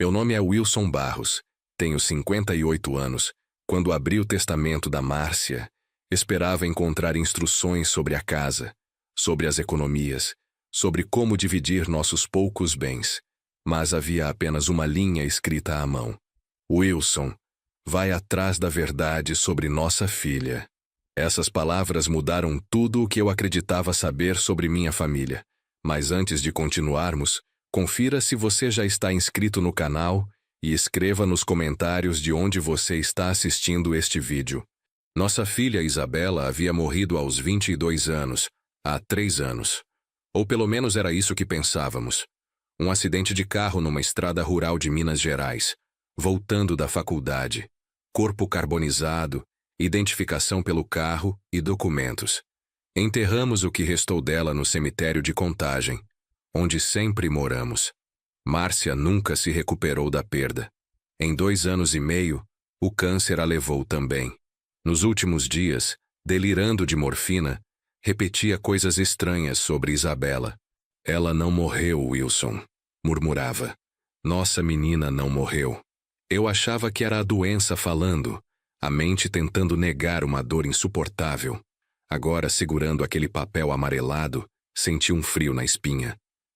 Meu nome é Wilson Barros, tenho 58 anos. Quando abri o testamento da Márcia, esperava encontrar instruções sobre a casa, sobre as economias, sobre como dividir nossos poucos bens. Mas havia apenas uma linha escrita à mão. Wilson, vai atrás da verdade sobre nossa filha. Essas palavras mudaram tudo o que eu acreditava saber sobre minha família. Mas antes de continuarmos, confira se você já está inscrito no canal e escreva nos comentários de onde você está assistindo este vídeo. Nossa filha Isabela havia morrido aos 22 anos, há 3 anos. Ou pelo menos era isso que pensávamos. Um acidente de carro numa estrada rural de Minas Gerais, voltando da faculdade. Corpo carbonizado, identificação pelo carro e documentos. Enterramos o que restou dela no cemitério de Contagem, onde sempre moramos. Márcia nunca se recuperou da perda. Em 2 anos e meio, o câncer a levou também. Nos últimos dias, delirando de morfina, repetia coisas estranhas sobre Isabela. Ela não morreu, Wilson, murmurava. Nossa menina não morreu. Eu achava que era a doença falando, a mente tentando negar uma dor insuportável. Agora, segurando aquele papel amarelado, senti um frio na espinha.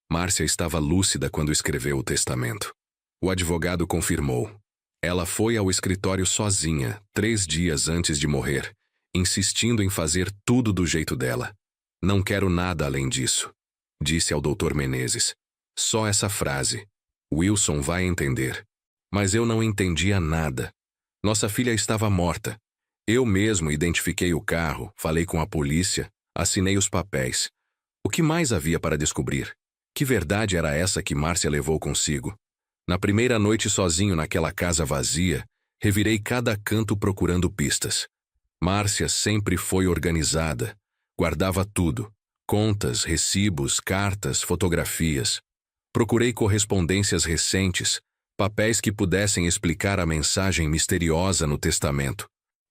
Márcia estava lúcida quando escreveu o testamento. O advogado confirmou. Ela foi ao escritório sozinha, 3 dias antes de morrer, insistindo em fazer tudo do jeito dela. Não quero nada além disso, disse ao Dr. Menezes. Só essa frase. Wilson vai entender. Mas eu não entendia nada. Nossa filha estava morta. Eu mesmo identifiquei o carro, falei com a polícia, assinei os papéis. O que mais havia para descobrir? Que verdade era essa que Márcia levou consigo? Na primeira noite sozinho naquela casa vazia, revirei cada canto procurando pistas. Márcia sempre foi organizada. Guardava tudo. Contas, recibos, cartas, fotografias. Procurei correspondências recentes, papéis que pudessem explicar a mensagem misteriosa no testamento.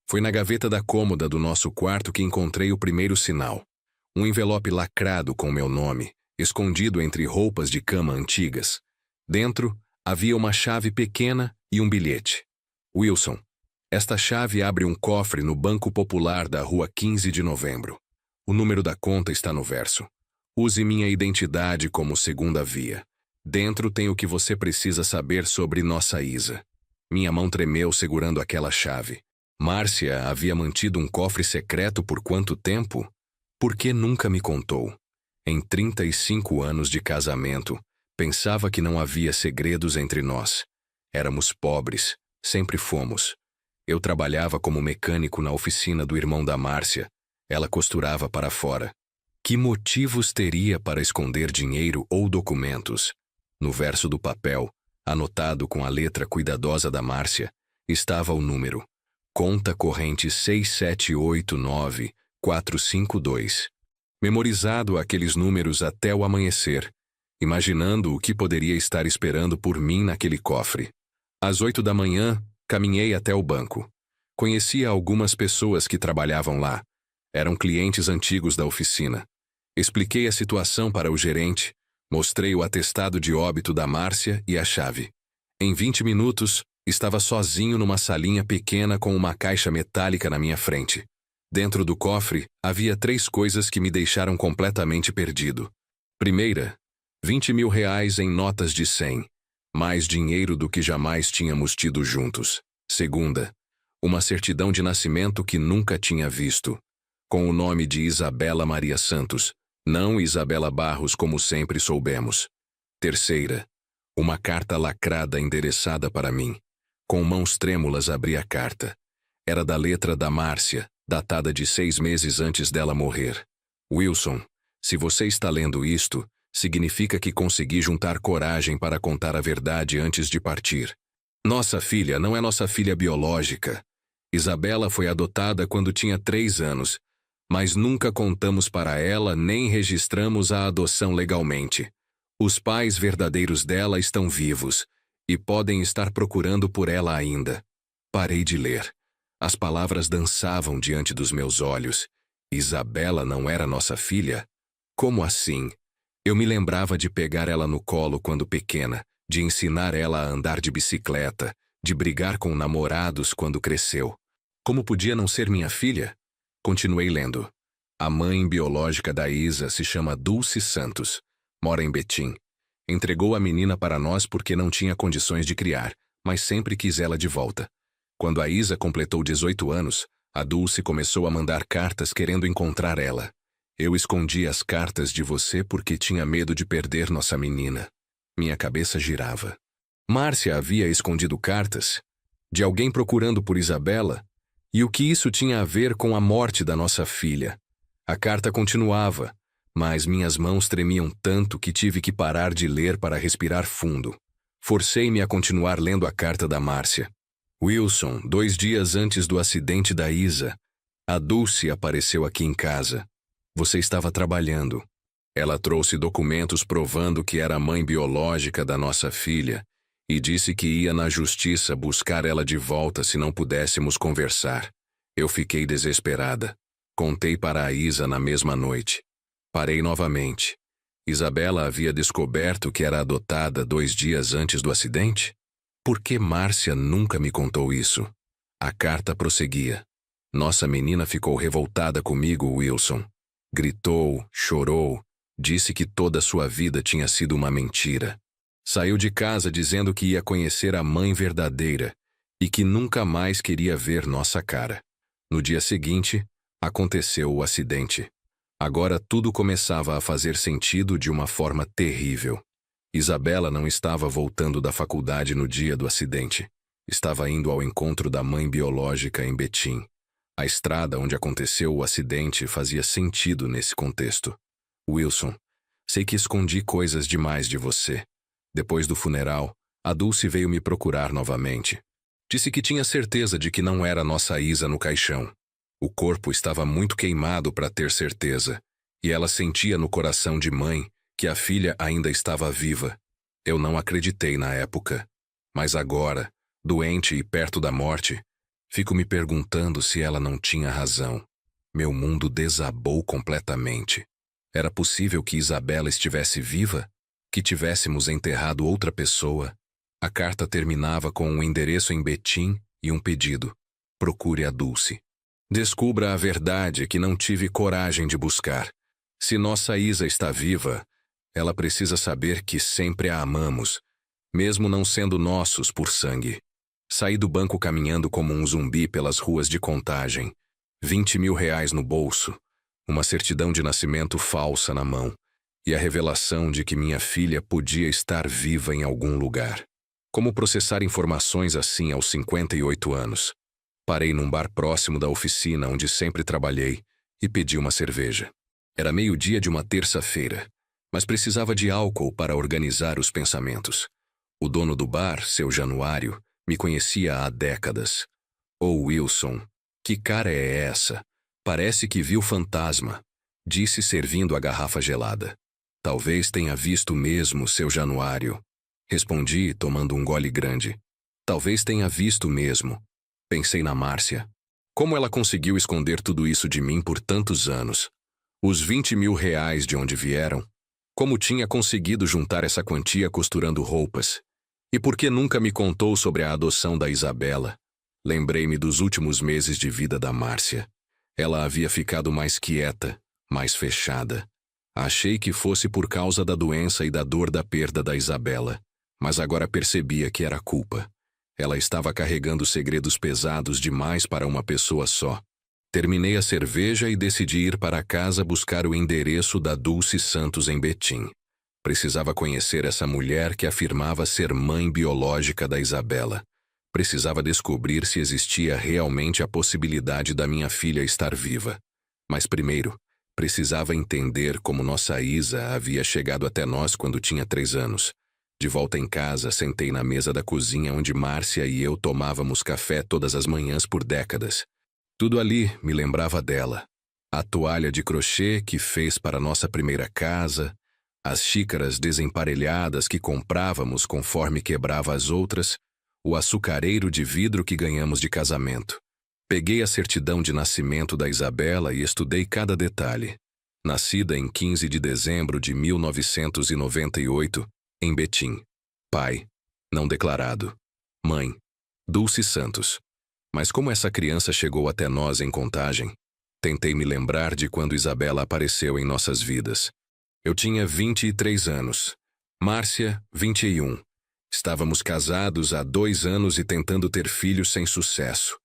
Foi na gaveta da cômoda do nosso quarto que encontrei o primeiro sinal. Um envelope lacrado com meu nome, escondido entre roupas de cama antigas. Dentro, havia uma chave pequena e um bilhete. Wilson, esta chave abre um cofre no Banco Popular da Rua 15 de Novembro. O número da conta está no verso. Use minha identidade como segunda via. Dentro tem o que você precisa saber sobre nossa Isa. Minha mão tremeu segurando aquela chave. Márcia havia mantido um cofre secreto por quanto tempo? Por que nunca me contou? Em 35 anos de casamento, pensava que não havia segredos entre nós. Éramos pobres, sempre fomos. Eu trabalhava como mecânico na oficina do irmão da Márcia. Ela costurava para fora. Que motivos teria para esconder dinheiro ou documentos? No verso do papel, anotado com a letra cuidadosa da Márcia, estava o número. Conta corrente 6789452. Memorizado aqueles números até o amanhecer, imaginando o que poderia estar esperando por mim naquele cofre. Às 8 da manhã, caminhei até o banco. Conhecia algumas pessoas que trabalhavam lá. Eram clientes antigos da oficina. Expliquei a situação para o gerente, mostrei o atestado de óbito da Márcia e a chave. Em 20 minutos, estava sozinho numa salinha pequena com uma caixa metálica na minha frente. Dentro do cofre, havia 3 coisas que me deixaram completamente perdido. Primeira, 20 mil reais em notas de 100. Mais dinheiro do que jamais tínhamos tido juntos. Segunda, uma certidão de nascimento que nunca tinha visto. Com o nome de Isabela Maria Santos, não Isabela Barros como sempre soubemos. Terceira, uma carta lacrada endereçada para mim. Com mãos trêmulas abri a carta. Era da letra da Márcia, datada de 6 meses antes dela morrer. Wilson, se você está lendo isto, significa que consegui juntar coragem para contar a verdade antes de partir. Nossa filha não é nossa filha biológica. Isabela foi adotada quando tinha 3 anos, mas nunca contamos para ela nem registramos a adoção legalmente. Os pais verdadeiros dela estão vivos e podem estar procurando por ela ainda. Parei de ler. As palavras dançavam diante dos meus olhos. Isabela não era nossa filha? Como assim? Eu me lembrava de pegar ela no colo quando pequena, de ensinar ela a andar de bicicleta, de brigar com namorados quando cresceu. Como podia não ser minha filha? Continuei lendo. A mãe biológica da Isa se chama Dulce Santos. Mora em Betim. Entregou a menina para nós porque não tinha condições de criar, mas sempre quis ela de volta. Quando a Isa completou 18 anos, a Dulce começou a mandar cartas querendo encontrar ela. Eu escondi as cartas de você porque tinha medo de perder nossa menina. Minha cabeça girava. Márcia havia escondido cartas? De alguém procurando por Isabela? E o que isso tinha a ver com a morte da nossa filha? A carta continuava, mas minhas mãos tremiam tanto que tive que parar de ler para respirar fundo. Forcei-me a continuar lendo a carta da Márcia. Wilson, 2 dias antes do acidente da Isa, a Dulce apareceu aqui em casa. Você estava trabalhando. Ela trouxe documentos provando que era a mãe biológica da nossa filha e disse que ia na justiça buscar ela de volta se não pudéssemos conversar. Eu fiquei desesperada. Contei para a Isa na mesma noite. Parei novamente. Isabela havia descoberto que era adotada 2 dias antes do acidente? Por que Márcia nunca me contou isso? A carta prosseguia. Nossa menina ficou revoltada comigo, Wilson. Gritou, chorou, disse que toda sua vida tinha sido uma mentira. Saiu de casa dizendo que ia conhecer a mãe verdadeira e que nunca mais queria ver nossa cara. No dia seguinte, aconteceu o acidente. Agora tudo começava a fazer sentido de uma forma terrível. Isabela não estava voltando da faculdade no dia do acidente. Estava indo ao encontro da mãe biológica em Betim. A estrada onde aconteceu o acidente fazia sentido nesse contexto. Wilson, sei que escondi coisas demais de você. Depois do funeral, a Dulce veio me procurar novamente. Disse que tinha certeza de que não era nossa Isa no caixão. O corpo estava muito queimado para ter certeza, e ela sentia no coração de mãe que a filha ainda estava viva. Eu não acreditei na época. Mas agora, doente e perto da morte, fico me perguntando se ela não tinha razão. Meu mundo desabou completamente. Era possível que Isabela estivesse viva? Que tivéssemos enterrado outra pessoa? A carta terminava com um endereço em Betim e um pedido. Procure a Dulce. Descubra a verdade que não tive coragem de buscar. Se nossa Isa está viva, ela precisa saber que sempre a amamos, mesmo não sendo nossos por sangue. Saí do banco caminhando como um zumbi pelas ruas de Contagem. 20 mil reais no bolso, uma certidão de nascimento falsa na mão e a revelação de que minha filha podia estar viva em algum lugar. Como processar informações assim aos 58 anos? Parei num bar próximo da oficina onde sempre trabalhei e pedi uma cerveja. Era meio-dia de uma terça-feira, mas precisava de álcool para organizar os pensamentos. O dono do bar, seu Januário, me conhecia há décadas. Oh, Wilson, que cara é essa? Parece que viu fantasma, disse servindo a garrafa gelada. Talvez tenha visto mesmo, seu Januário. Respondi, tomando um gole grande. Talvez tenha visto mesmo. Pensei na Márcia. Como ela conseguiu esconder tudo isso de mim por tantos anos? Os 20 mil reais de onde vieram? Como tinha conseguido juntar essa quantia costurando roupas? E por que nunca me contou sobre a adoção da Isabela? Lembrei-me dos últimos meses de vida da Márcia. Ela havia ficado mais quieta, mais fechada. Achei que fosse por causa da doença e da dor da perda da Isabela, mas agora percebia que era culpa. Ela estava carregando segredos pesados demais para uma pessoa só. Terminei a cerveja e decidi ir para casa buscar o endereço da Dulce Santos em Betim. Precisava conhecer essa mulher que afirmava ser mãe biológica da Isabela. Precisava descobrir se existia realmente a possibilidade da minha filha estar viva. Mas primeiro, precisava entender como nossa Isa havia chegado até nós quando tinha 3 anos. De volta em casa, sentei na mesa da cozinha onde Márcia e eu tomávamos café todas as manhãs por décadas. Tudo ali me lembrava dela. A toalha de crochê que fez para nossa primeira casa, as xícaras desemparelhadas que comprávamos conforme quebrava as outras, o açucareiro de vidro que ganhamos de casamento. Peguei a certidão de nascimento da Isabela e estudei cada detalhe. Nascida em 15 de dezembro de 1998, em Betim. Pai, não declarado. Mãe, Dulce Santos. Mas como essa criança chegou até nós em Contagem? Tentei me lembrar de quando Isabela apareceu em nossas vidas. Eu tinha 23 anos. Márcia, 21. Estávamos casados há 2 anos e tentando ter filhos sem sucesso.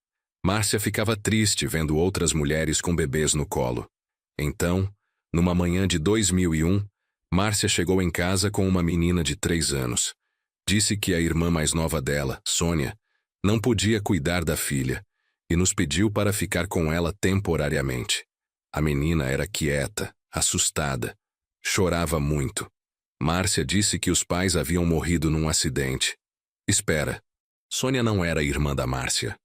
Márcia ficava triste vendo outras mulheres com bebês no colo. Então, numa manhã de 2001, Márcia chegou em casa com uma menina de 3 anos. Disse que a irmã mais nova dela, Sônia, não podia cuidar da filha e nos pediu para ficar com ela temporariamente. A menina era quieta, assustada, chorava muito. Márcia disse que os pais haviam morrido num acidente. Espera, Sônia não era irmã da Márcia.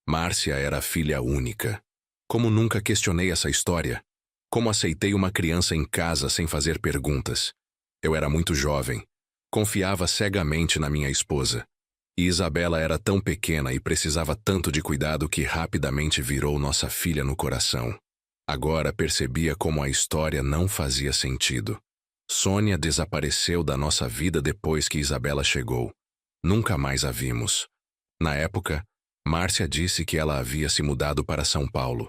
Márcia era a filha única. Como nunca questionei essa história? Como aceitei uma criança em casa sem fazer perguntas? Eu era muito jovem. Confiava cegamente na minha esposa. E Isabela era tão pequena e precisava tanto de cuidado que rapidamente virou nossa filha no coração. Agora percebia como a história não fazia sentido. Sônia desapareceu da nossa vida depois que Isabela chegou. Nunca mais a vimos. Na época, Márcia disse que ela havia se mudado para São Paulo.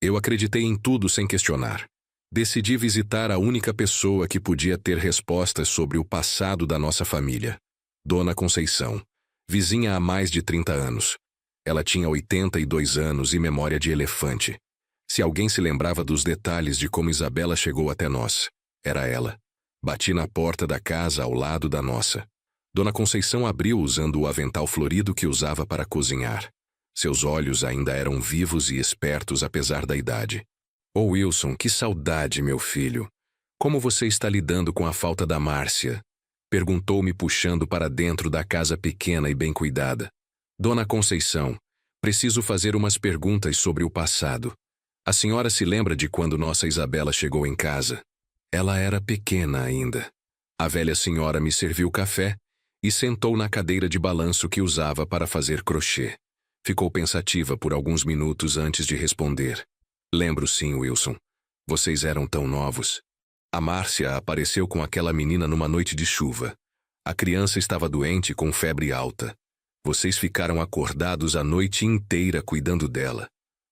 Eu acreditei em tudo sem questionar. Decidi visitar a única pessoa que podia ter respostas sobre o passado da nossa família. Dona Conceição, vizinha há mais de 30 anos. Ela tinha 82 anos e memória de elefante. Se alguém se lembrava dos detalhes de como Isabela chegou até nós, era ela. Bati na porta da casa ao lado da nossa. Dona Conceição abriu usando o avental florido que usava para cozinhar. Seus olhos ainda eram vivos e espertos apesar da idade. "Oh, Wilson, que saudade, meu filho. Como você está lidando com a falta da Márcia?" Perguntou-me puxando para dentro da casa pequena e bem cuidada. "Dona Conceição, preciso fazer umas perguntas sobre o passado. A senhora se lembra de quando nossa Isabela chegou em casa? Ela era pequena ainda. A velha senhora me serviu café e sentou na cadeira de balanço que usava para fazer crochê. Ficou pensativa por alguns minutos antes de responder. Lembro sim, Wilson. Vocês eram tão novos. A Márcia apareceu com aquela menina numa noite de chuva. A criança estava doente com febre alta. Vocês ficaram acordados a noite inteira cuidando dela.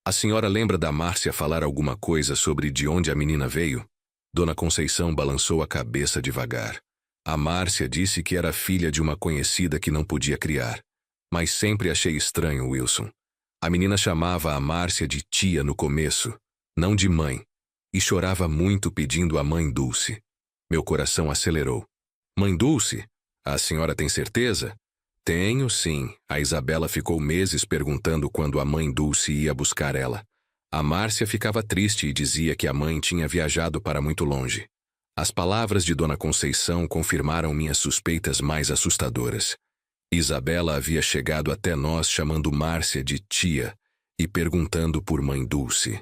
A senhora lembra da Márcia falar alguma coisa sobre de onde a menina veio?" Dona Conceição balançou a cabeça devagar. "A Márcia disse que era filha de uma conhecida que não podia criar. Mas sempre achei estranho, Wilson. A menina chamava a Márcia de tia no começo, não de mãe, e chorava muito pedindo a mãe Dulce. Meu coração acelerou. Mãe Dulce? A senhora tem certeza? Tenho, sim. A Isabela ficou meses perguntando quando a mãe Dulce ia buscar ela. A Márcia ficava triste e dizia que a mãe tinha viajado para muito longe. As palavras de Dona Conceição confirmaram minhas suspeitas mais assustadoras. Isabela havia chegado até nós chamando Márcia de tia e perguntando por mãe Dulce.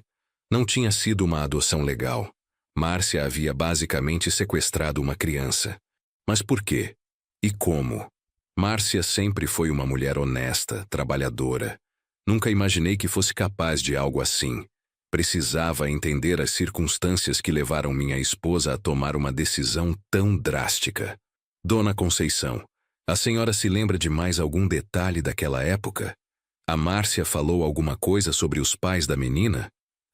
Não tinha sido uma adoção legal. Márcia havia basicamente sequestrado uma criança. Mas por quê? E como? Márcia sempre foi uma mulher honesta, trabalhadora. Nunca imaginei que fosse capaz de algo assim. Precisava entender as circunstâncias que levaram minha esposa a tomar uma decisão tão drástica. Dona Conceição, a senhora se lembra de mais algum detalhe daquela época? A Márcia falou alguma coisa sobre os pais da menina?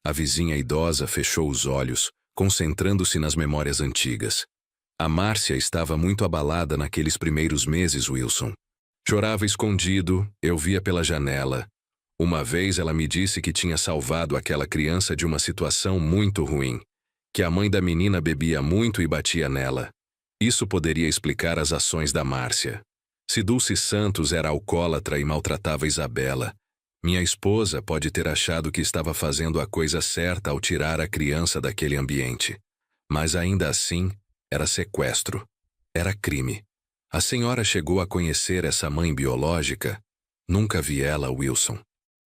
A vizinha idosa fechou os olhos, concentrando-se nas memórias antigas. A Márcia estava muito abalada naqueles primeiros meses, Wilson. Chorava escondido, eu via pela janela. Uma vez ela me disse que tinha salvado aquela criança de uma situação muito ruim, que a mãe da menina bebia muito e batia nela. Isso poderia explicar as ações da Márcia. Se Dulce Santos era alcoólatra e maltratava Isabela, minha esposa pode ter achado que estava fazendo a coisa certa ao tirar a criança daquele ambiente. Mas ainda assim, era sequestro. Era crime. A senhora chegou a conhecer essa mãe biológica? Nunca vi ela, Wilson.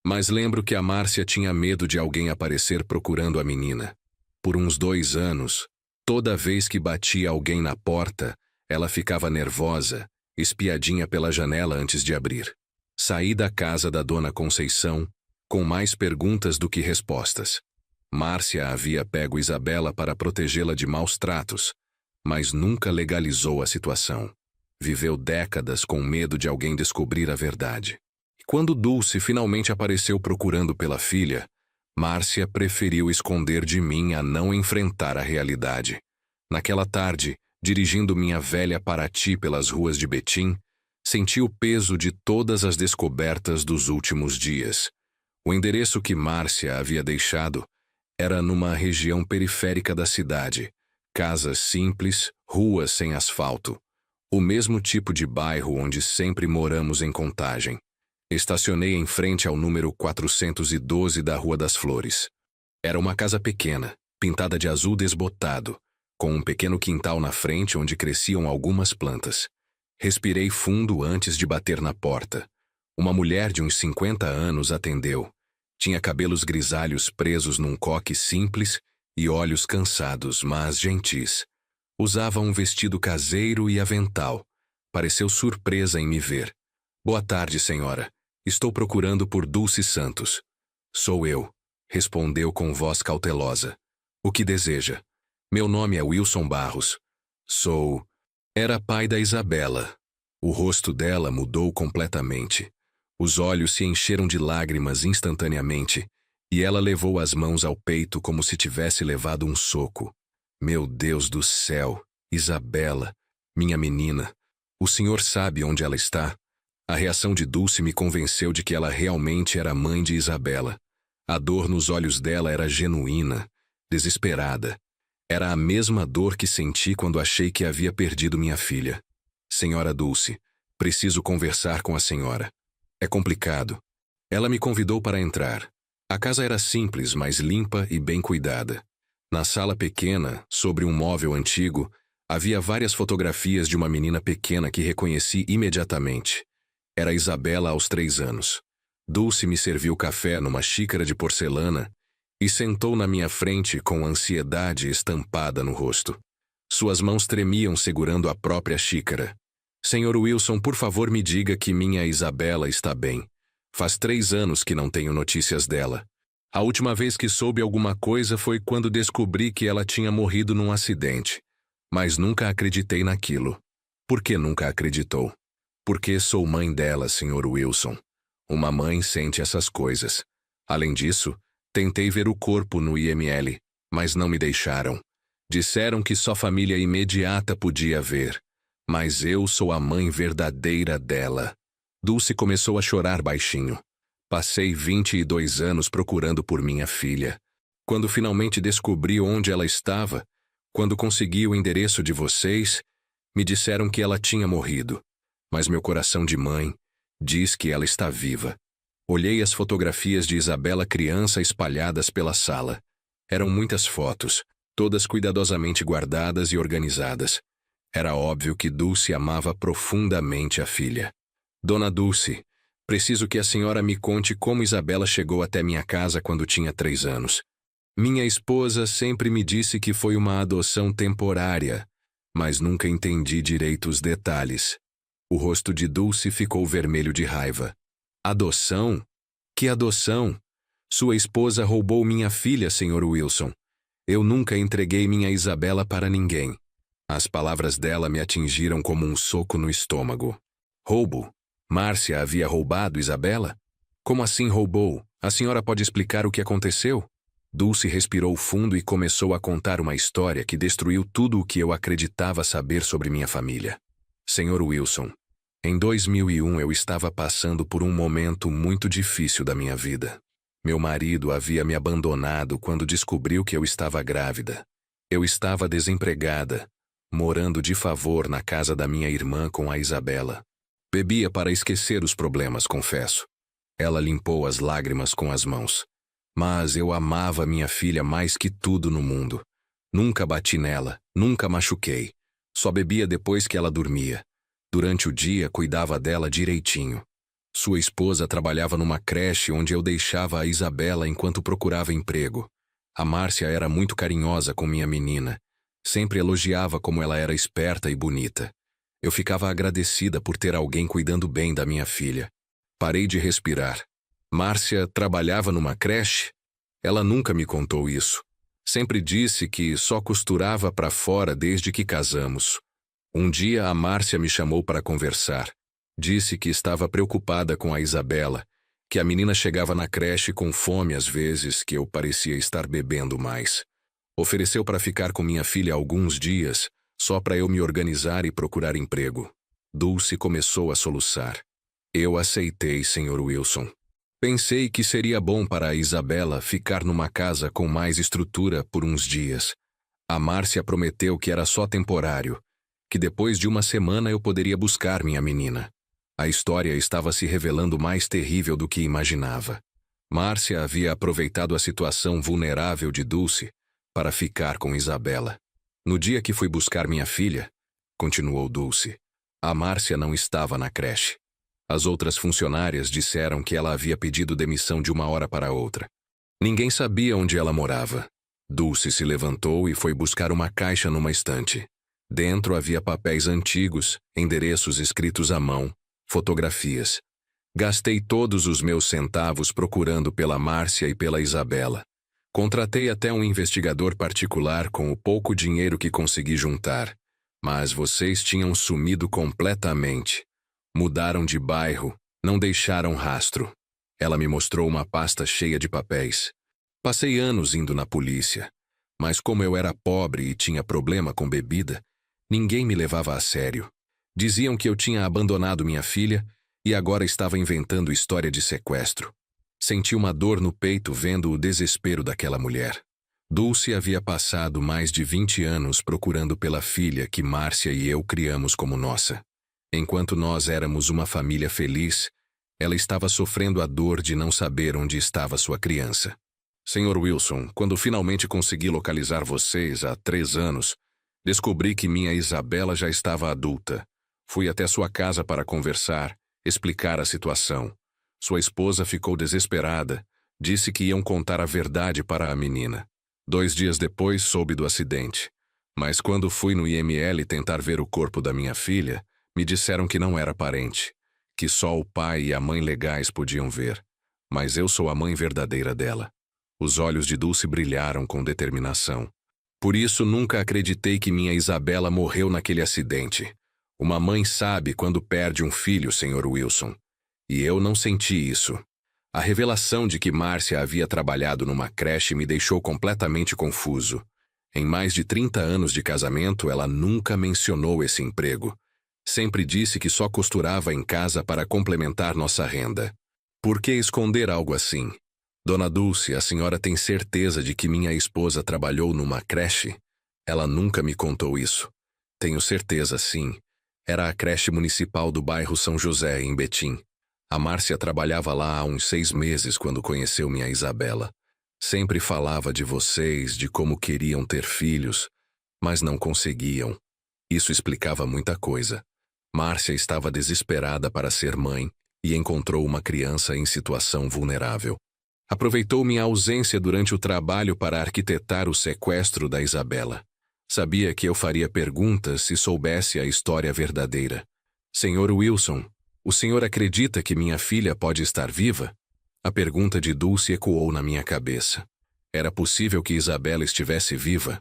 Mas lembro que a Márcia tinha medo de alguém aparecer procurando a menina. Por uns 2 anos, toda vez que batia alguém na porta, ela ficava nervosa, espiadinha pela janela antes de abrir. Saí da casa da Dona Conceição, com mais perguntas do que respostas. Márcia havia pego Isabela para protegê-la de maus tratos, mas nunca legalizou a situação. Viveu décadas com medo de alguém descobrir a verdade. E quando Dulce finalmente apareceu procurando pela filha, Márcia preferiu esconder de mim a não enfrentar a realidade. Naquela tarde, dirigindo minha velha Paraty pelas ruas de Betim, senti o peso de todas as descobertas dos últimos dias. O endereço que Márcia havia deixado era numa região periférica da cidade. Casas simples, ruas sem asfalto. O mesmo tipo de bairro onde sempre moramos em Contagem. Estacionei em frente ao número 412 da Rua das Flores. Era uma casa pequena, pintada de azul desbotado, com um pequeno quintal na frente onde cresciam algumas plantas. Respirei fundo antes de bater na porta. Uma mulher de uns 50 anos atendeu. Tinha cabelos grisalhos presos num coque simples e olhos cansados, mas gentis. Usava um vestido caseiro e avental. Pareceu surpresa em me ver. Boa tarde, senhora. Estou procurando por Dulce Santos. Sou eu, respondeu com voz cautelosa. O que deseja? Meu nome é Wilson Barros. Era pai da Isabela. O rosto dela mudou completamente. Os olhos se encheram de lágrimas instantaneamente, e ela levou as mãos ao peito como se tivesse levado um soco. Meu Deus do céu, Isabela, minha menina, o senhor sabe onde ela está? A reação de Dulce me convenceu de que ela realmente era mãe de Isabela. A dor nos olhos dela era genuína, desesperada. Era a mesma dor que senti quando achei que havia perdido minha filha. Senhora Dulce, preciso conversar com a senhora. É complicado. Ela me convidou para entrar. A casa era simples, mas limpa e bem cuidada. Na sala pequena, sobre um móvel antigo, havia várias fotografias de uma menina pequena que reconheci imediatamente. Era Isabela aos 3 anos. Dulce me serviu café numa xícara de porcelana e sentou na minha frente com ansiedade estampada no rosto. Suas mãos tremiam segurando a própria xícara. Senhor Wilson, por favor me diga que minha Isabela está bem. Faz 3 anos que não tenho notícias dela. A última vez que soube alguma coisa foi quando descobri que ela tinha morrido num acidente. Mas nunca acreditei naquilo. Por que nunca acreditou? Porque sou mãe dela, Sr. Wilson. Uma mãe sente essas coisas. Além disso, tentei ver o corpo no IML, mas não me deixaram. Disseram que só família imediata podia ver. Mas eu sou a mãe verdadeira dela. Dulce começou a chorar baixinho. Passei 22 anos procurando por minha filha. Quando finalmente descobri onde ela estava, quando consegui o endereço de vocês, me disseram que ela tinha morrido. Mas meu coração de mãe diz que ela está viva. Olhei as fotografias de Isabela criança espalhadas pela sala. Eram muitas fotos, todas cuidadosamente guardadas e organizadas. Era óbvio que Dulce amava profundamente a filha. Dona Dulce, preciso que a senhora me conte como Isabela chegou até minha casa quando tinha 3 anos. Minha esposa sempre me disse que foi uma adoção temporária, mas nunca entendi direito os detalhes. O rosto de Dulce ficou vermelho de raiva. Adoção? Que adoção? Sua esposa roubou minha filha, Sr. Wilson. Eu nunca entreguei minha Isabela para ninguém. As palavras dela me atingiram como um soco no estômago. Roubo? Márcia havia roubado Isabela? Como assim roubou? A senhora pode explicar o que aconteceu? Dulce respirou fundo e começou a contar uma história que destruiu tudo o que eu acreditava saber sobre minha família. Sr. Wilson, em 2001 eu estava passando por um momento muito difícil da minha vida. Meu marido havia me abandonado quando descobriu que eu estava grávida. Eu estava desempregada, morando de favor na casa da minha irmã com a Isabela. Bebia para esquecer os problemas, confesso. Ela limpou as lágrimas com as mãos. Mas eu amava minha filha mais que tudo no mundo. Nunca bati nela, nunca machuquei. Só bebia depois que ela dormia. Durante o dia, cuidava dela direitinho. Sua esposa trabalhava numa creche onde eu deixava a Isabela enquanto procurava emprego. A Márcia era muito carinhosa com minha menina. Sempre elogiava como ela era esperta e bonita. Eu ficava agradecida por ter alguém cuidando bem da minha filha. Parei de respirar. Márcia trabalhava numa creche? Ela nunca me contou isso. Sempre disse que só costurava para fora desde que casamos. Um dia a Márcia me chamou para conversar. Disse que estava preocupada com a Isabela, que a menina chegava na creche com fome às vezes, que eu parecia estar bebendo mais. Ofereceu para ficar com minha filha alguns dias, só para eu me organizar e procurar emprego. Dulce começou a soluçar. Eu aceitei, Sr. Wilson. Pensei que seria bom para a Isabela ficar numa casa com mais estrutura por uns dias. A Márcia prometeu que era só temporário, que depois de uma semana eu poderia buscar minha menina. A história estava se revelando mais terrível do que imaginava. Márcia havia aproveitado a situação vulnerável de Dulce para ficar com Isabela. No dia que fui buscar minha filha, continuou Dulce, a Márcia não estava na creche. As outras funcionárias disseram que ela havia pedido demissão de uma hora para outra. Ninguém sabia onde ela morava. Dulce se levantou e foi buscar uma caixa numa estante. Dentro havia papéis antigos, endereços escritos à mão, fotografias. Gastei todos os meus centavos procurando pela Márcia e pela Isabela. Contratei até um investigador particular com o pouco dinheiro que consegui juntar. Mas vocês tinham sumido completamente. Mudaram de bairro, não deixaram rastro. Ela me mostrou uma pasta cheia de papéis. Passei anos indo na polícia, mas como eu era pobre e tinha problema com bebida, ninguém me levava a sério. Diziam que eu tinha abandonado minha filha e agora estava inventando história de sequestro. Senti uma dor no peito vendo o desespero daquela mulher. Dulce havia passado mais de 20 anos procurando pela filha que Márcia e eu criamos como nossa. Enquanto nós éramos uma família feliz, ela estava sofrendo a dor de não saber onde estava sua criança. Sr. Wilson, quando finalmente consegui localizar vocês há 3 anos, descobri que minha Isabela já estava adulta. Fui até sua casa para conversar, explicar a situação. Sua esposa ficou desesperada, disse que iam contar a verdade para a menina. 2 dias depois soube do acidente. Mas quando fui no IML tentar ver o corpo da minha filha, me disseram que não era parente, que só o pai e a mãe legais podiam ver. Mas eu sou a mãe verdadeira dela. Os olhos de Dulce brilharam com determinação. Por isso nunca acreditei que minha Isabela morreu naquele acidente. Uma mãe sabe quando perde um filho, Sr. Wilson. E eu não senti isso. A revelação de que Márcia havia trabalhado numa creche me deixou completamente confuso. Em mais de 30 anos de casamento, ela nunca mencionou esse emprego. Sempre disse que só costurava em casa para complementar nossa renda. Por que esconder algo assim? Dona Dulce, a senhora tem certeza de que minha esposa trabalhou numa creche? Ela nunca me contou isso. Tenho certeza, sim. Era a creche municipal do bairro São José, em Betim. A Márcia trabalhava lá há uns 6 meses quando conheceu minha Isabela. Sempre falava de vocês, de como queriam ter filhos, mas não conseguiam. Isso explicava muita coisa. Márcia estava desesperada para ser mãe e encontrou uma criança em situação vulnerável. Aproveitou minha ausência durante o trabalho para arquitetar o sequestro da Isabela. Sabia que eu faria perguntas se soubesse a história verdadeira. Sr. Wilson, o senhor acredita que minha filha pode estar viva? A pergunta de Dulce ecoou na minha cabeça. Era possível que Isabela estivesse viva?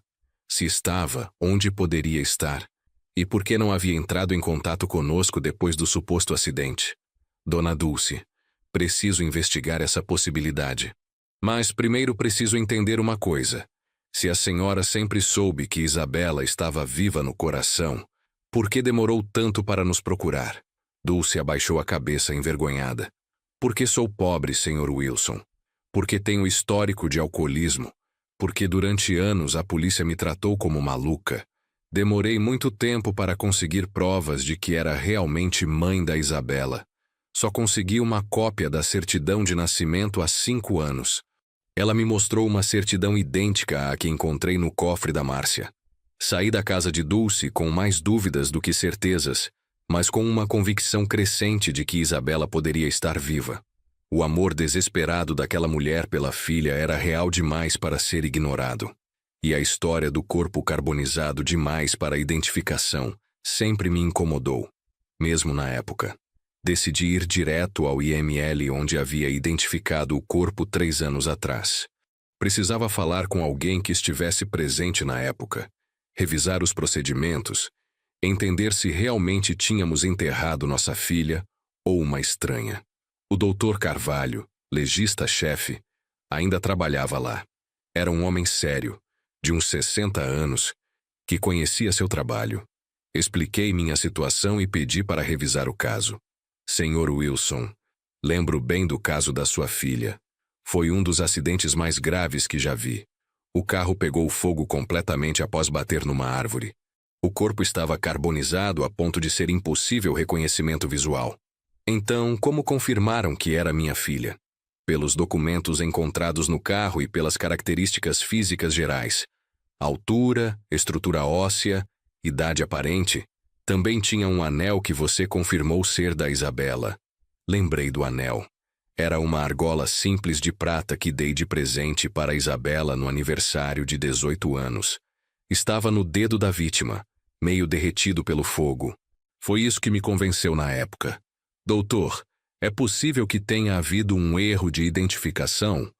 Se estava, onde poderia estar? E por que não havia entrado em contato conosco depois do suposto acidente? Dona Dulce, preciso investigar essa possibilidade. Mas primeiro preciso entender uma coisa. Se a senhora sempre soube que Isabela estava viva no coração, por que demorou tanto para nos procurar? Dulce abaixou a cabeça envergonhada. Porque sou pobre, Sr. Wilson. Porque tenho histórico de alcoolismo. Porque durante anos a polícia me tratou como maluca. Demorei muito tempo para conseguir provas de que era realmente mãe da Isabela. Só consegui uma cópia da certidão de nascimento há 5 anos. Ela me mostrou uma certidão idêntica à que encontrei no cofre da Márcia. Saí da casa de Dulce com mais dúvidas do que certezas, mas com uma convicção crescente de que Isabela poderia estar viva. O amor desesperado daquela mulher pela filha era real demais para ser ignorado. E a história do corpo carbonizado demais para a identificação sempre me incomodou, mesmo na época. Decidi ir direto ao IML onde havia identificado o corpo 3 anos atrás. Precisava falar com alguém que estivesse presente na época, revisar os procedimentos Entender se realmente tínhamos enterrado nossa filha ou uma estranha. O Dr. Carvalho, legista-chefe, ainda trabalhava lá. Era um homem sério, de uns 60 anos, que conhecia seu trabalho. Expliquei minha situação e pedi para revisar o caso. Senhor Wilson, lembro bem do caso da sua filha. Foi um dos acidentes mais graves que já vi. O carro pegou fogo completamente após bater numa árvore. O corpo estava carbonizado a ponto de ser impossível reconhecimento visual. Então, como confirmaram que era minha filha? Pelos documentos encontrados no carro e pelas características físicas gerais. Altura, estrutura óssea, idade aparente. Também tinha um anel que você confirmou ser da Isabela. Lembrei do anel. Era uma argola simples de prata que dei de presente para Isabela no aniversário de 18 anos. Estava no dedo da vítima, meio derretido pelo fogo. Foi isso que me convenceu na época. Doutor, é possível que tenha havido um erro de identificação?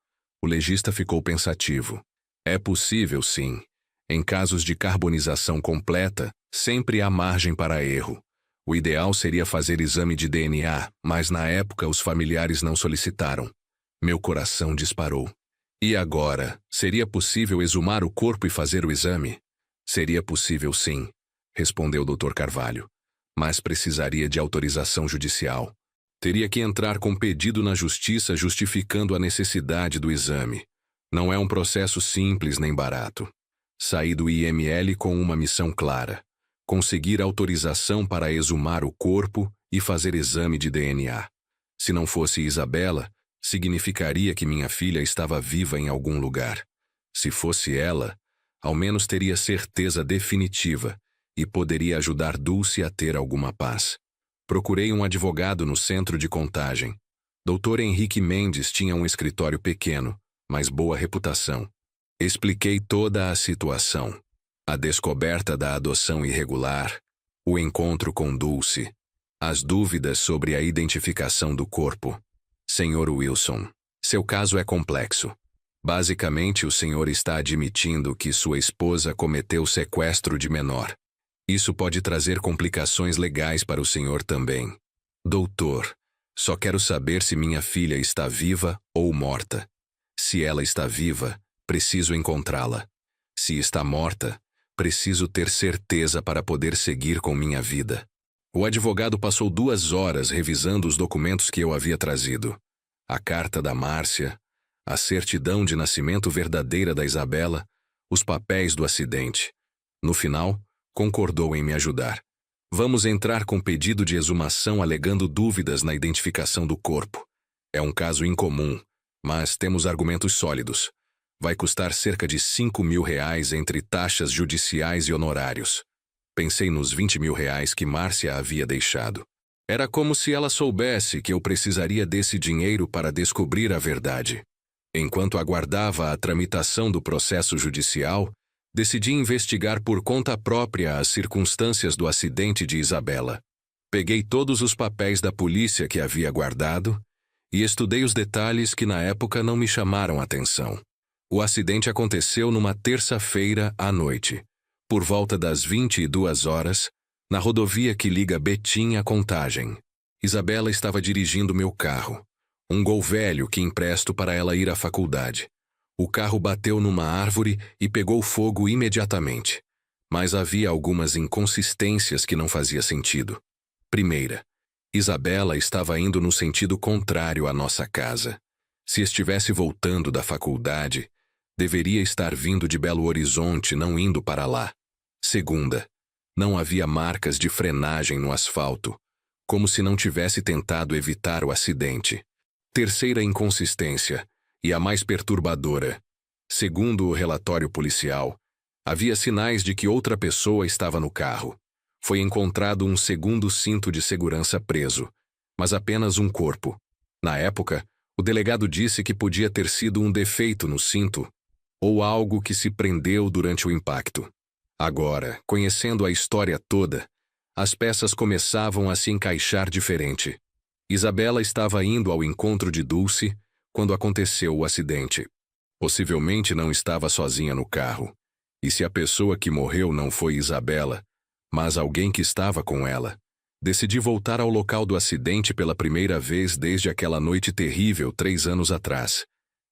O legista ficou pensativo. É possível, sim. Em casos de carbonização completa, sempre há margem para erro. O ideal seria fazer exame de DNA, mas na época os familiares não solicitaram. Meu coração disparou. E agora, seria possível exumar o corpo e fazer o exame? Seria possível, sim, respondeu o Dr. Carvalho. Mas precisaria de autorização judicial. Teria que entrar com pedido na justiça justificando a necessidade do exame. Não é um processo simples nem barato. Saí do IML com uma missão clara: conseguir autorização para exumar o corpo e fazer exame de DNA. Se não fosse Isabela, significaria que minha filha estava viva em algum lugar. Se fosse ela, ao menos teria certeza definitiva e poderia ajudar Dulce a ter alguma paz. Procurei um advogado no centro de Contagem. Dr. Henrique Mendes tinha um escritório pequeno, mas boa reputação. Expliquei toda a situação. A descoberta da adoção irregular, o encontro com Dulce, as dúvidas sobre a identificação do corpo. Senhor Wilson, seu caso é complexo. Basicamente, o senhor está admitindo que sua esposa cometeu sequestro de menor. Isso pode trazer complicações legais para o senhor também. Doutor, só quero saber se minha filha está viva ou morta. Se ela está viva, preciso encontrá-la. Se está morta, preciso ter certeza para poder seguir com minha vida. O advogado passou 2 horas revisando os documentos que eu havia trazido. A carta da Márcia, a certidão de nascimento verdadeira da Isabela, os papéis do acidente. No final, concordou em me ajudar. Vamos entrar com pedido de exumação alegando dúvidas na identificação do corpo. É um caso incomum, mas temos argumentos sólidos. Vai custar cerca de R$ 5.000 entre taxas judiciais e honorários. Pensei nos R$ 20.000 que Márcia havia deixado. Era como se ela soubesse que eu precisaria desse dinheiro para descobrir a verdade. Enquanto aguardava a tramitação do processo judicial, decidi investigar por conta própria as circunstâncias do acidente de Isabela. Peguei todos os papéis da polícia que havia guardado e estudei os detalhes que na época não me chamaram atenção. O acidente aconteceu numa terça-feira à noite, por volta das 22 horas, na rodovia que liga Betim a Contagem. Isabela estava dirigindo meu carro, um Gol velho que empresto para ela ir à faculdade. O carro bateu numa árvore e pegou fogo imediatamente. Mas havia algumas inconsistências que não fazia sentido. Primeira, Isabela estava indo no sentido contrário à nossa casa. Se estivesse voltando da faculdade, deveria estar vindo de Belo Horizonte, não indo para lá. Segunda, não havia marcas de frenagem no asfalto, como se não tivesse tentado evitar o acidente. Terceira inconsistência, e a mais perturbadora. Segundo o relatório policial, havia sinais de que outra pessoa estava no carro. Foi encontrado um segundo cinto de segurança preso, mas apenas um corpo. Na época, o delegado disse que podia ter sido um defeito no cinto ou algo que se prendeu durante o impacto. Agora, conhecendo a história toda, as peças começavam a se encaixar diferente. Isabela estava indo ao encontro de Dulce quando aconteceu o acidente. Possivelmente não estava sozinha no carro. E se a pessoa que morreu não foi Isabela, mas alguém que estava com ela. Decidi voltar ao local do acidente pela primeira vez desde aquela noite terrível 3 anos atrás.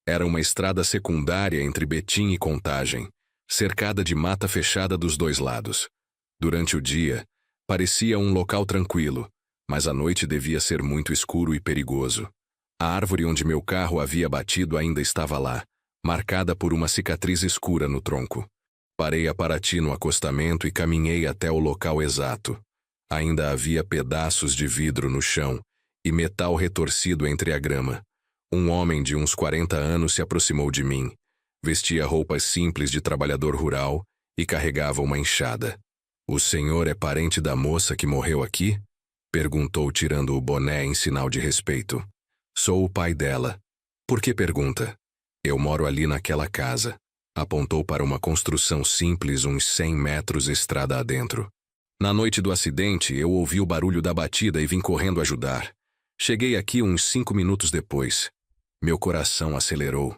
Era uma estrada secundária entre Betim e Contagem, cercada de mata fechada dos dois lados. Durante o dia, parecia um local tranquilo, mas à noite devia ser muito escuro e perigoso. A árvore onde meu carro havia batido ainda estava lá, marcada por uma cicatriz escura no tronco. Parei a Paraty no acostamento e caminhei até o local exato. Ainda havia pedaços de vidro no chão e metal retorcido entre a grama. Um homem de uns 40 anos se aproximou de mim. Vestia roupas simples de trabalhador rural e carregava uma enxada. "O senhor é parente da moça que morreu aqui?" perguntou tirando o boné em sinal de respeito. "Sou o pai dela." "Por que pergunta?" "Eu moro ali naquela casa." Apontou para uma construção simples uns 100 metros estrada adentro. "Na noite do acidente, eu ouvi o barulho da batida e vim correndo ajudar. Cheguei aqui uns 5 minutos depois." Meu coração acelerou.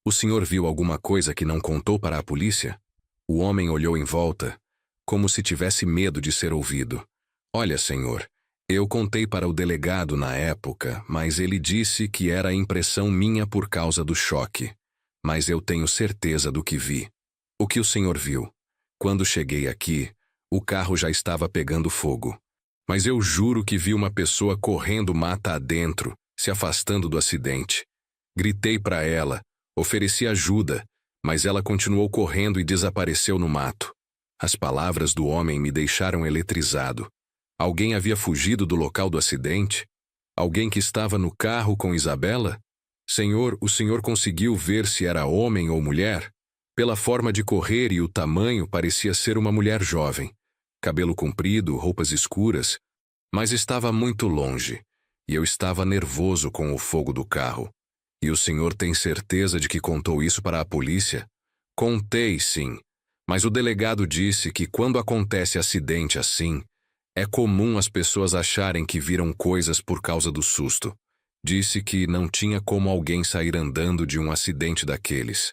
"O senhor viu alguma coisa que não contou para a polícia?" O homem olhou em volta, como se tivesse medo de ser ouvido. "Olha, senhor, eu contei para o delegado na época, mas ele disse que era impressão minha por causa do choque. Mas eu tenho certeza do que vi." "O que o senhor viu?" "Quando cheguei aqui, o carro já estava pegando fogo. Mas eu juro que vi uma pessoa correndo mata adentro, se afastando do acidente. Gritei para ela, ofereci ajuda, mas ela continuou correndo e desapareceu no mato." As palavras do homem me deixaram eletrizado. Alguém havia fugido do local do acidente? Alguém que estava no carro com Isabela? "Senhor, o senhor conseguiu ver se era homem ou mulher?" Pela forma de correr e o tamanho, parecia ser uma mulher jovem. Cabelo comprido, roupas escuras, mas estava muito longe, e eu estava nervoso com o fogo do carro. "E o senhor tem certeza de que contou isso para a polícia?" "Contei, sim, mas o delegado disse que quando acontece acidente assim, é comum as pessoas acharem que viram coisas por causa do susto. Disse que não tinha como alguém sair andando de um acidente daqueles."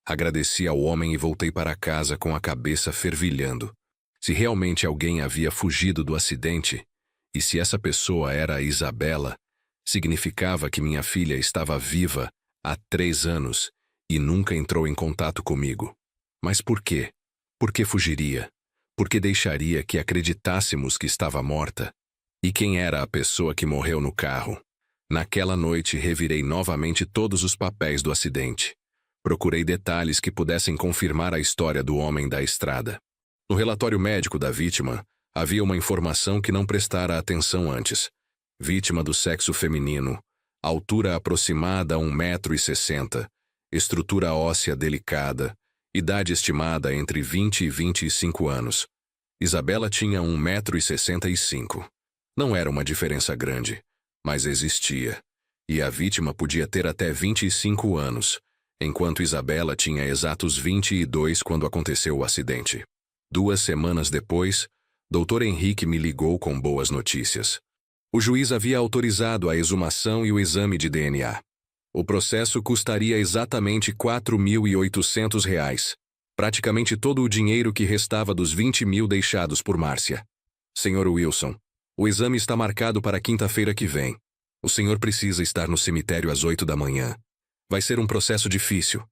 Agradeci ao homem e voltei para casa com a cabeça fervilhando. Se realmente alguém havia fugido do acidente, e se essa pessoa era a Isabela, significava que minha filha estava viva há 3 anos e nunca entrou em contato comigo. Mas por quê? Por que fugiria? Por que deixaria que acreditássemos que estava morta? E quem era a pessoa que morreu no carro? Naquela noite, revirei novamente todos os papéis do acidente. Procurei detalhes que pudessem confirmar a história do homem da estrada. No relatório médico da vítima, havia uma informação que não prestara atenção antes. Vítima do sexo feminino, altura aproximada a 1,60 m, estrutura óssea delicada, idade estimada entre 20 e 25 anos. Isabela tinha 1,65 m. Não era uma diferença grande, mas existia, e a vítima podia ter até 25 anos, enquanto Isabela tinha exatos 22 quando aconteceu o acidente. 2 semanas depois, Dr. Henrique me ligou com boas notícias. O juiz havia autorizado a exumação e o exame de DNA. O processo custaria exatamente R$ 4.800, praticamente todo o dinheiro que restava dos 20 mil deixados por Márcia. "Senhor Wilson, o exame está marcado para quinta-feira que vem. O senhor precisa estar no cemitério às 8 da manhã. Vai ser um processo difícil.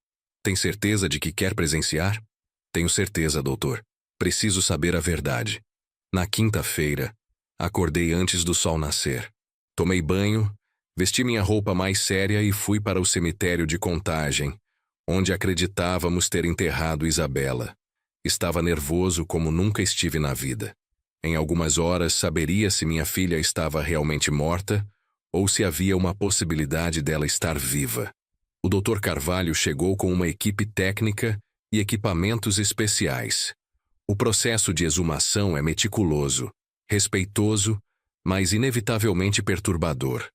Tem certeza de que quer presenciar?" "Tenho certeza, doutor. Preciso saber a verdade." Na quinta-feira, acordei antes do sol nascer. Tomei banho, vesti minha roupa mais séria e fui para o cemitério de Contagem, onde acreditávamos ter enterrado Isabela. Estava nervoso como nunca estive na vida. Em algumas horas saberia se minha filha estava realmente morta ou se havia uma possibilidade dela estar viva. O Dr. Carvalho chegou com uma equipe técnica e equipamentos especiais. O processo de exumação é meticuloso, respeitoso, mas inevitavelmente perturbador.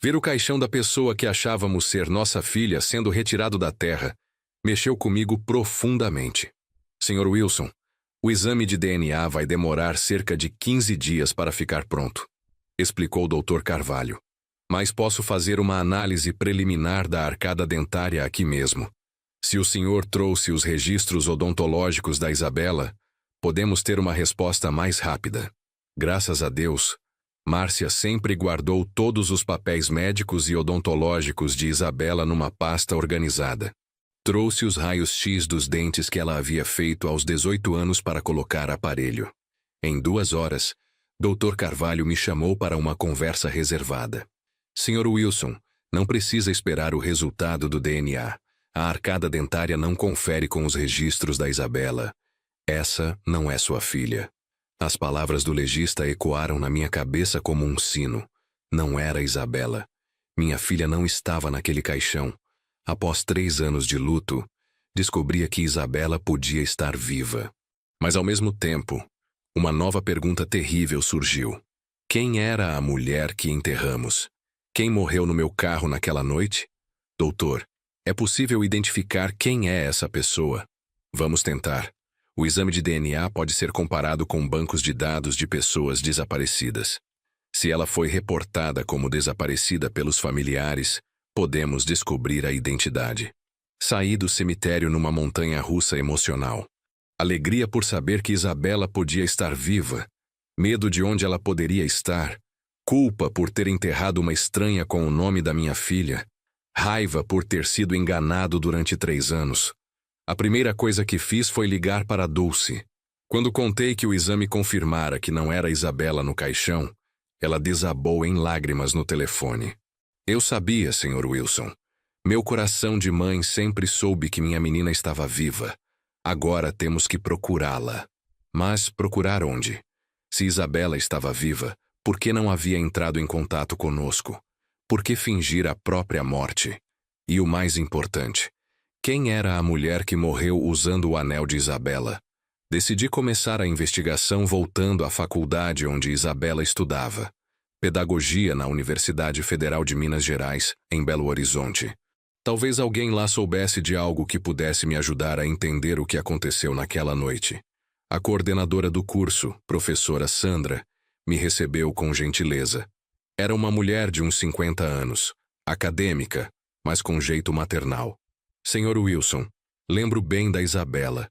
Ver o caixão da pessoa que achávamos ser nossa filha sendo retirado da terra mexeu comigo profundamente. "Sr. Wilson, o exame de DNA vai demorar cerca de 15 dias para ficar pronto", explicou o Dr. Carvalho. "Mas posso fazer uma análise preliminar da arcada dentária aqui mesmo. Se o senhor trouxe os registros odontológicos da Isabela, Podemos ter uma resposta mais rápida. Graças a Deus, Márcia sempre guardou todos os papéis médicos e odontológicos de Isabela numa pasta organizada. Trouxe os raios-x dos dentes que ela havia feito aos 18 anos para colocar aparelho. Em 2 horas, Dr. Carvalho me chamou para uma conversa reservada. Sr. Wilson, não precisa esperar o resultado do DNA. A arcada dentária não confere com os registros da Isabela. Essa não é sua filha. As palavras do legista ecoaram na minha cabeça como um sino. Não era Isabela. Minha filha não estava naquele caixão. Após 3 anos de luto, descobria que Isabela podia estar viva. Mas ao mesmo tempo, uma nova pergunta terrível surgiu. Quem era a mulher que enterramos? Quem morreu no meu carro naquela noite? Doutor, é possível identificar quem é essa pessoa? Vamos tentar. O exame de DNA pode ser comparado com bancos de dados de pessoas desaparecidas. Se ela foi reportada como desaparecida pelos familiares, podemos descobrir a identidade. Saí do cemitério numa montanha-russa emocional. Alegria por saber que Isabela podia estar viva. Medo de onde ela poderia estar. Culpa por ter enterrado uma estranha com o nome da minha filha. Raiva por ter sido enganado durante 3 anos. A primeira coisa que fiz foi ligar para a Dulce. Quando contei que o exame confirmara que não era Isabela no caixão, ela desabou em lágrimas no telefone. Eu sabia, Sr. Wilson. Meu coração de mãe sempre soube que minha menina estava viva. Agora temos que procurá-la. Mas procurar onde? Se Isabela estava viva, por que não havia entrado em contato conosco? Por que fingir a própria morte? E o mais importante, quem era a mulher que morreu usando o anel de Isabela? Decidi começar a investigação voltando à faculdade onde Isabela estudava. Pedagogia na Universidade Federal de Minas Gerais, em Belo Horizonte. Talvez alguém lá soubesse de algo que pudesse me ajudar a entender o que aconteceu naquela noite. A coordenadora do curso, professora Sandra, me recebeu com gentileza. Era uma mulher de uns 50 anos, acadêmica, mas com jeito maternal. Sr. Wilson, lembro bem da Isabela.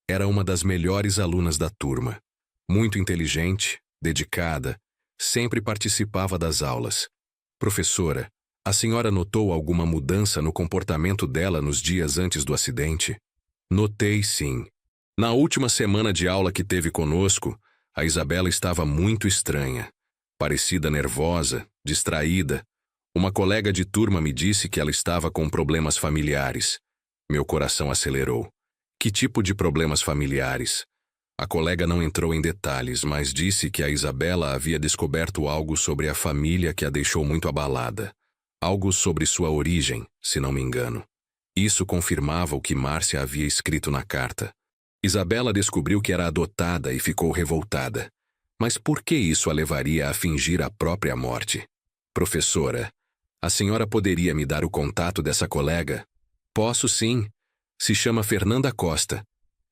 Era uma das melhores alunas da turma. Muito inteligente, dedicada, sempre participava das aulas. Professora, a senhora notou alguma mudança no comportamento dela nos dias antes do acidente? Notei, sim. Na última semana de aula que teve conosco, a Isabela estava muito estranha. Parecida nervosa, distraída. Uma colega de turma me disse que ela estava com problemas familiares. Meu coração acelerou. Que tipo de problemas familiares? A colega não entrou em detalhes, mas disse que a Isabela havia descoberto algo sobre a família que a deixou muito abalada. Algo sobre sua origem, se não me engano. Isso confirmava o que Márcia havia escrito na carta. Isabela descobriu que era adotada e ficou revoltada. Mas por que isso a levaria a fingir a própria morte? Professora, a senhora poderia me dar o contato dessa colega? Posso sim. Se chama Fernanda Costa.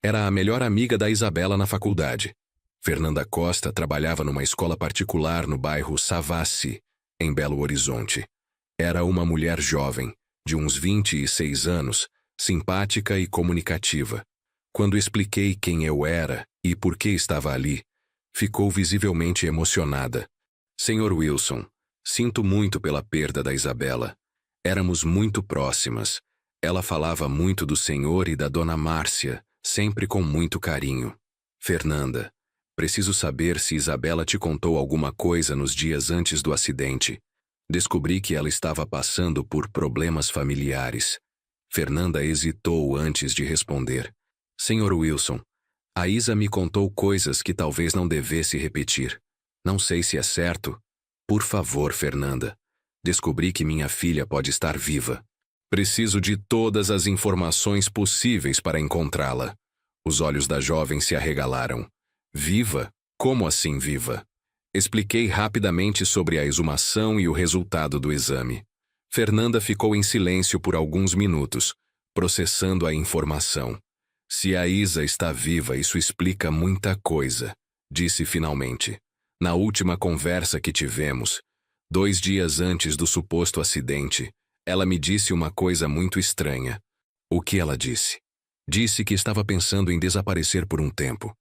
Era a melhor amiga da Isabela na faculdade. Fernanda Costa trabalhava numa escola particular no bairro Savassi, em Belo Horizonte. Era uma mulher jovem, de uns 26 anos, simpática e comunicativa. Quando expliquei quem eu era e por que estava ali, ficou visivelmente emocionada. Sr. Wilson, sinto muito pela perda da Isabela. Éramos muito próximas. Ela falava muito do senhor e da dona Márcia, sempre com muito carinho. Fernanda, preciso saber se Isabela te contou alguma coisa nos dias antes do acidente. Descobri que ela estava passando por problemas familiares. Fernanda hesitou antes de responder. Sr. Wilson, a Isa me contou coisas que talvez não devesse repetir. Não sei se é certo. Por favor, Fernanda. Descobri que minha filha pode estar viva. Preciso de todas as informações possíveis para encontrá-la. Os olhos da jovem se arregalaram. Viva? Como assim viva? Expliquei rapidamente sobre a exumação e o resultado do exame. Fernanda ficou em silêncio por alguns minutos, processando a informação. Se a Isa está viva, isso explica muita coisa, disse finalmente. Na última conversa que tivemos, 2 dias antes do suposto acidente, ela me disse uma coisa muito estranha. O que ela disse? Disse que estava pensando em desaparecer por um tempo,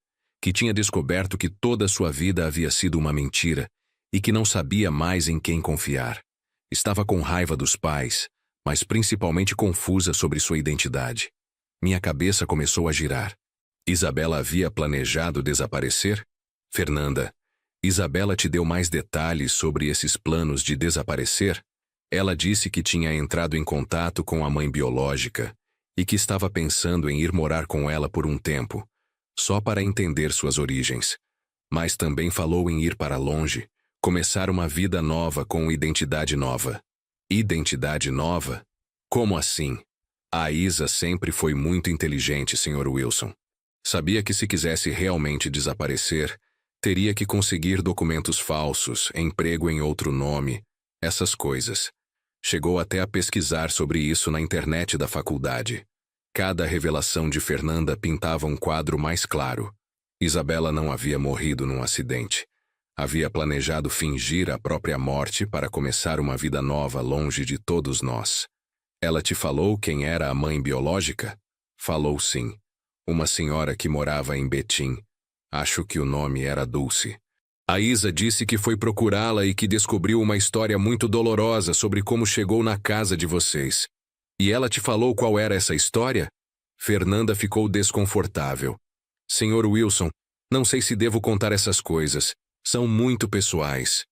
que tinha descoberto que toda sua vida havia sido uma mentira e que não sabia mais em quem confiar. Estava com raiva dos pais, mas principalmente confusa sobre sua identidade. Minha cabeça começou a girar. Isabela havia planejado desaparecer? Fernanda, Isabela te deu mais detalhes sobre esses planos de desaparecer? Ela disse que tinha entrado em contato com a mãe biológica e que estava pensando em ir morar com ela por um tempo, só para entender suas origens. Mas também falou em ir para longe, começar uma vida nova com identidade nova. Identidade nova? Como assim? A Isa sempre foi muito inteligente, Sr. Wilson. Sabia que se quisesse realmente desaparecer, teria que conseguir documentos falsos, emprego em outro nome, essas coisas. Chegou até a pesquisar sobre isso na internet da faculdade. Cada revelação de Fernanda pintava um quadro mais claro. Isabela não havia morrido num acidente. Havia planejado fingir a própria morte para começar uma vida nova longe de todos nós. Ela te falou quem era a mãe biológica? Falou sim. Uma senhora que morava em Betim. Acho que o nome era Dulce. A Isa disse que foi procurá-la e que descobriu uma história muito dolorosa sobre como chegou na casa de vocês. E ela te falou qual era essa história? Fernanda ficou desconfortável. Sr. Wilson, não sei se devo contar essas coisas. São muito pessoais.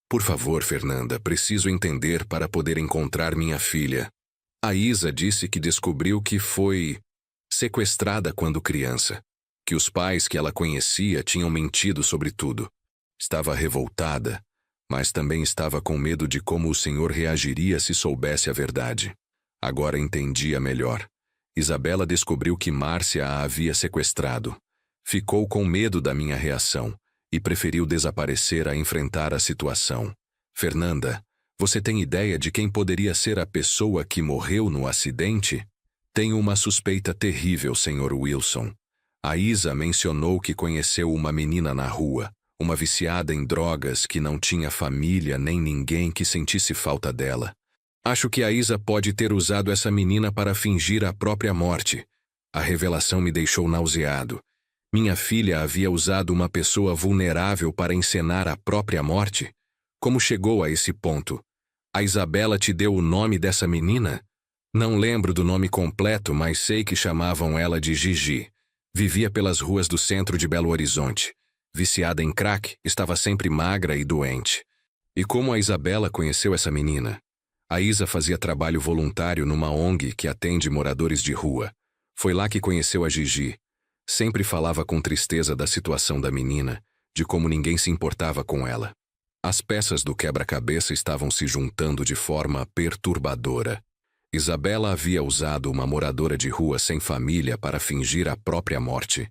Por favor, Fernanda, preciso entender para poder encontrar minha filha. A Isa disse que descobriu que foi sequestrada quando criança, que os pais que ela conhecia tinham mentido sobre tudo. Estava revoltada, mas também estava com medo de como o senhor reagiria se soubesse a verdade. Agora entendia melhor. Isabela descobriu que Márcia a havia sequestrado. Ficou com medo da minha reação e preferiu desaparecer a enfrentar a situação. Fernanda, você tem ideia de quem poderia ser a pessoa que morreu no acidente? Tenho uma suspeita terrível, Sr. Wilson. A Isa mencionou que conheceu uma menina na rua, uma viciada em drogas que não tinha família nem ninguém que sentisse falta dela. Acho que a Isa pode ter usado essa menina para fingir a própria morte. A revelação me deixou nauseado. Minha filha havia usado uma pessoa vulnerável para encenar a própria morte? Como chegou a esse ponto? A Isabela te deu o nome dessa menina? Não lembro do nome completo, mas sei que chamavam ela de Gigi. Vivia pelas ruas do centro de Belo Horizonte. Viciada em crack, estava sempre magra e doente. E como a Isabela conheceu essa menina? A Isa fazia trabalho voluntário numa ONG que atende moradores de rua. Foi lá que conheceu a Gigi. Sempre falava com tristeza da situação da menina, de como ninguém se importava com ela. As peças do quebra-cabeça estavam se juntando de forma perturbadora. Isabela havia usado uma moradora de rua sem família para fingir a própria morte.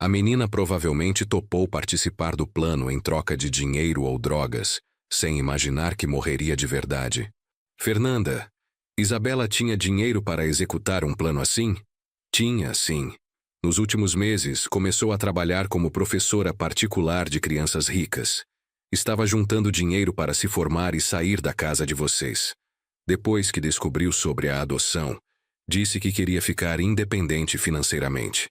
A menina provavelmente topou participar do plano em troca de dinheiro ou drogas, sem imaginar que morreria de verdade. Fernanda, Isabela tinha dinheiro para executar um plano assim? Tinha, sim. Nos últimos meses, começou a trabalhar como professora particular de crianças ricas. Estava juntando dinheiro para se formar e sair da casa de vocês. Depois que descobriu sobre a adoção, disse que queria ficar independente financeiramente.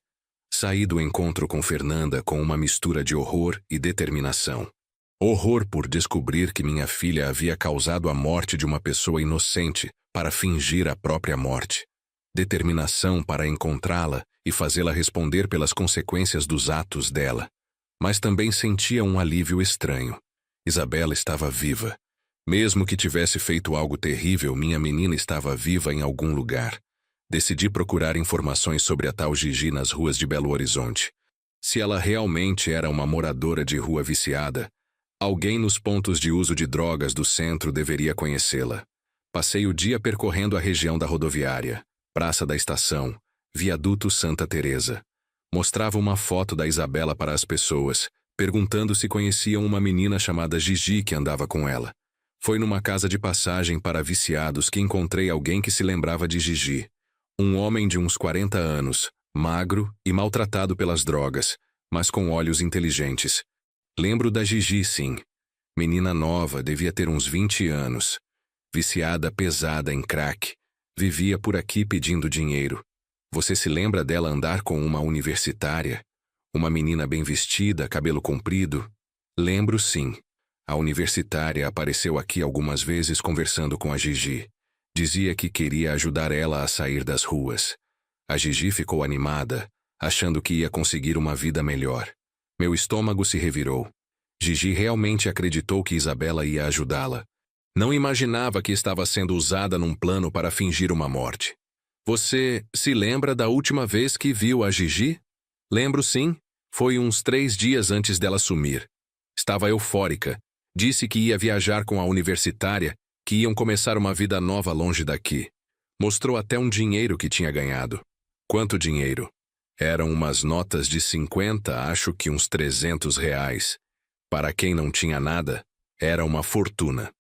Saí do encontro com Fernanda com uma mistura de horror e determinação. Horror por descobrir que minha filha havia causado a morte de uma pessoa inocente para fingir a própria morte. Determinação para encontrá-la e fazê-la responder pelas consequências dos atos dela. Mas também sentia um alívio estranho. Isabela estava viva. Mesmo que tivesse feito algo terrível, minha menina estava viva em algum lugar. Decidi procurar informações sobre a tal Gigi nas ruas de Belo Horizonte. Se ela realmente era uma moradora de rua viciada, alguém nos pontos de uso de drogas do centro deveria conhecê-la. Passei o dia percorrendo a região da rodoviária, Praça da Estação, Viaduto Santa Teresa. Mostrava uma foto da Isabela para as pessoas, perguntando se conheciam uma menina chamada Gigi que andava com ela. Foi numa casa de passagem para viciados que encontrei alguém que se lembrava de Gigi. Um homem de uns 40 anos, magro e maltratado pelas drogas, mas com olhos inteligentes. Lembro da Gigi, sim. Menina nova, devia ter uns 20 anos. Viciada pesada em crack. Vivia por aqui pedindo dinheiro. Você se lembra dela andar com uma universitária? Uma menina bem vestida, cabelo comprido. Lembro sim. A universitária apareceu aqui algumas vezes conversando com a Gigi. Dizia que queria ajudar ela a sair das ruas. A Gigi ficou animada, achando que ia conseguir uma vida melhor. Meu estômago se revirou. Gigi realmente acreditou que Isabela ia ajudá-la. Não imaginava que estava sendo usada num plano para fingir uma morte. Você se lembra da última vez que viu a Gigi? Lembro sim. Foi uns 3 dias antes dela sumir. Estava eufórica. Disse que ia viajar com a universitária, que iam começar uma vida nova longe daqui. Mostrou até um dinheiro que tinha ganhado. Quanto dinheiro? Eram umas notas de 50, acho que uns R$ 300. Para quem não tinha nada, era uma fortuna.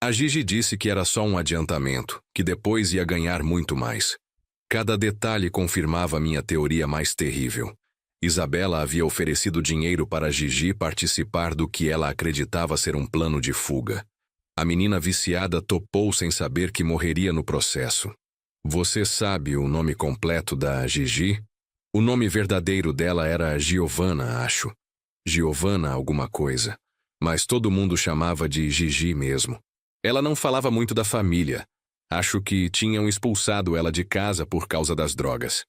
A Gigi disse que era só um adiantamento, que depois ia ganhar muito mais. Cada detalhe confirmava minha teoria mais terrível. Isabela havia oferecido dinheiro para Gigi participar do que ela acreditava ser um plano de fuga. A menina viciada topou sem saber que morreria no processo. Você sabe o nome completo da Gigi? O nome verdadeiro dela era Giovanna, acho. Giovanna alguma coisa. Mas todo mundo chamava de Gigi mesmo. Ela não falava muito da família. Acho que tinham expulsado ela de casa por causa das drogas.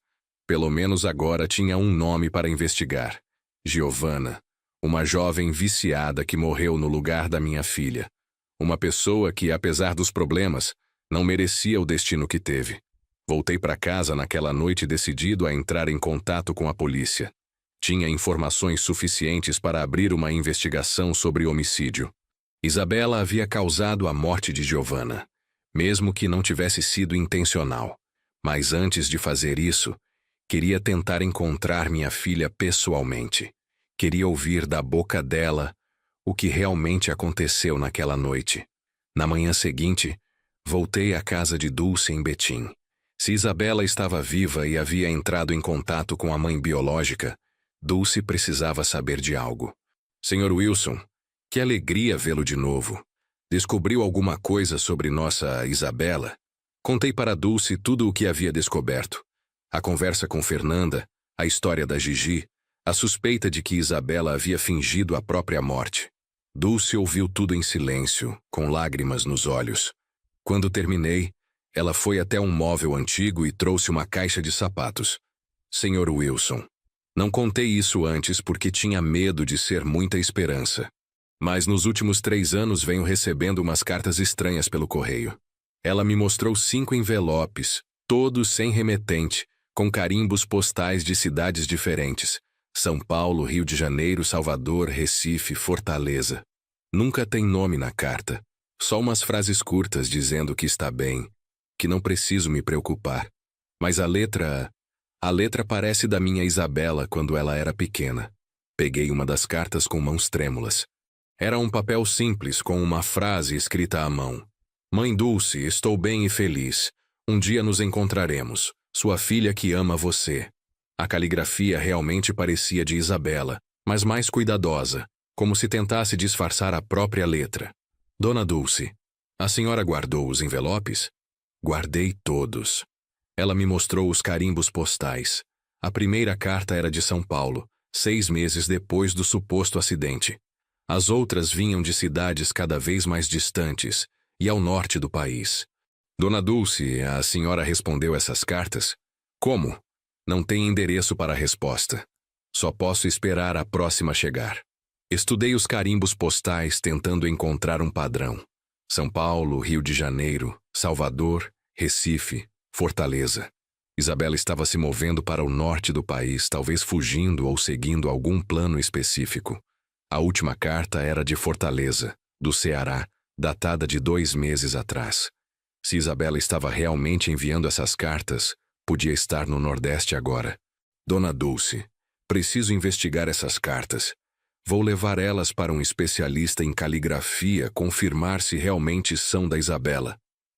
Pelo menos agora tinha um nome para investigar. Giovanna, uma jovem viciada que morreu no lugar da minha filha. Uma pessoa que, apesar dos problemas, não merecia o destino que teve. Voltei para casa naquela noite decidido a entrar em contato com a polícia. Tinha informações suficientes para abrir uma investigação sobre homicídio. Isabela havia causado a morte de Giovanna, mesmo que não tivesse sido intencional. Mas antes de fazer isso, queria tentar encontrar minha filha pessoalmente. Queria ouvir da boca dela o que realmente aconteceu naquela noite. Na manhã seguinte, voltei à casa de Dulce em Betim. Se Isabela estava viva e havia entrado em contato com a mãe biológica, Dulce precisava saber de algo. Senhor Wilson, que alegria vê-lo de novo. Descobriu alguma coisa sobre nossa Isabela? Contei para Dulce tudo o que havia descoberto. A conversa com Fernanda, a história da Gigi, a suspeita de que Isabela havia fingido a própria morte. Dulce ouviu tudo em silêncio, com lágrimas nos olhos. Quando terminei, ela foi até um móvel antigo e trouxe uma caixa de sapatos. Senhor Wilson, não contei isso antes porque tinha medo de ser muita esperança. Mas nos últimos 3 anos venho recebendo umas cartas estranhas pelo correio. Ela me mostrou 5 envelopes, todos sem remetente, com carimbos postais de cidades diferentes. São Paulo, Rio de Janeiro, Salvador, Recife, Fortaleza. Nunca tem nome na carta. Só umas frases curtas dizendo que está bem, que não preciso me preocupar. Mas a letra parece da minha Isabela quando ela era pequena. Peguei uma das cartas com mãos trêmulas. Era um papel simples com uma frase escrita à mão. Mãe Dulce, estou bem e feliz. Um dia nos encontraremos. Sua filha que ama você. A caligrafia realmente parecia de Isabela, mas mais cuidadosa, como se tentasse disfarçar a própria letra. Dona Dulce, a senhora guardou os envelopes? Guardei todos. Ela me mostrou os carimbos postais. A primeira carta era de São Paulo, 6 meses depois do suposto acidente. As outras vinham de cidades cada vez mais distantes e ao norte do país. Dona Dulce, a senhora respondeu essas cartas? Como? Não tem endereço para a resposta. Só posso esperar a próxima chegar. Estudei os carimbos postais tentando encontrar um padrão. São Paulo, Rio de Janeiro, Salvador, Recife, Fortaleza. Isabela estava se movendo para o norte do país, talvez fugindo ou seguindo algum plano específico. A última carta era de Fortaleza, do Ceará, datada de 2 meses atrás. Se Isabela estava realmente enviando essas cartas, podia estar no Nordeste agora. Dona Dulce, preciso investigar essas cartas. Vou levar elas para um especialista em caligrafia confirmar se realmente são da Isabela.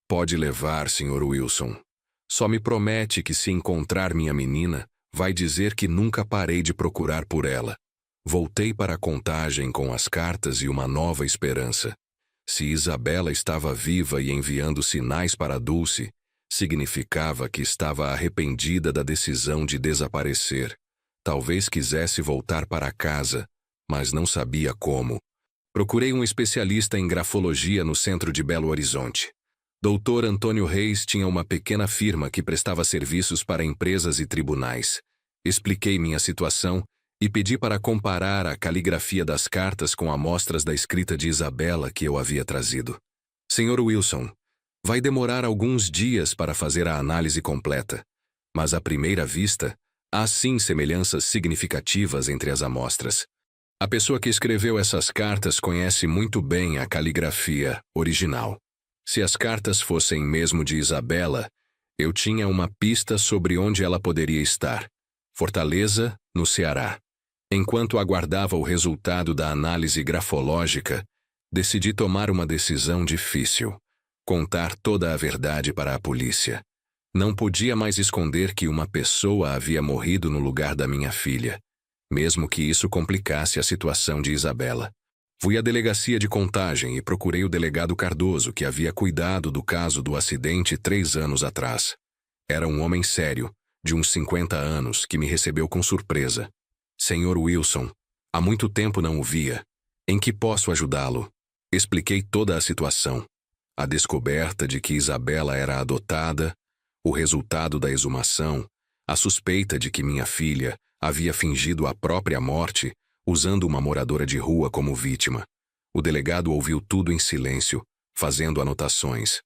Pode levar, Sr. Wilson. Só me promete que se encontrar minha menina, vai dizer que nunca parei de procurar por ela. Voltei para a contagem com as cartas e uma nova esperança. Se Isabela estava viva e enviando sinais para Dulce, significava que estava arrependida da decisão de desaparecer. Talvez quisesse voltar para casa, mas não sabia como. Procurei um especialista em grafologia no centro de Belo Horizonte. Dr. Antônio Reis tinha uma pequena firma que prestava serviços para empresas e tribunais. Expliquei minha situação e pedi para comparar a caligrafia das cartas com amostras da escrita de Isabela que eu havia trazido. Sr. Wilson, vai demorar alguns dias para fazer a análise completa, mas à primeira vista, há sim semelhanças significativas entre as amostras. A pessoa que escreveu essas cartas conhece muito bem a caligrafia original. Se as cartas fossem mesmo de Isabela, eu tinha uma pista sobre onde ela poderia estar. Fortaleza, no Ceará. Enquanto aguardava o resultado da análise grafológica, decidi tomar uma decisão difícil: contar toda a verdade para a polícia. Não podia mais esconder que uma pessoa havia morrido no lugar da minha filha, mesmo que isso complicasse a situação de Isabela. Fui à delegacia de Contagem e procurei o delegado Cardoso, que havia cuidado do caso do acidente 3 anos atrás. Era um homem sério, de uns 50 anos, que me recebeu com surpresa. Sr. Wilson, há muito tempo não o via. Em que posso ajudá-lo? Expliquei toda a situação. A descoberta de que Isabela era adotada, o resultado da exumação, a suspeita de que minha filha havia fingido a própria morte, usando uma moradora de rua como vítima. O delegado ouviu tudo em silêncio, fazendo anotações.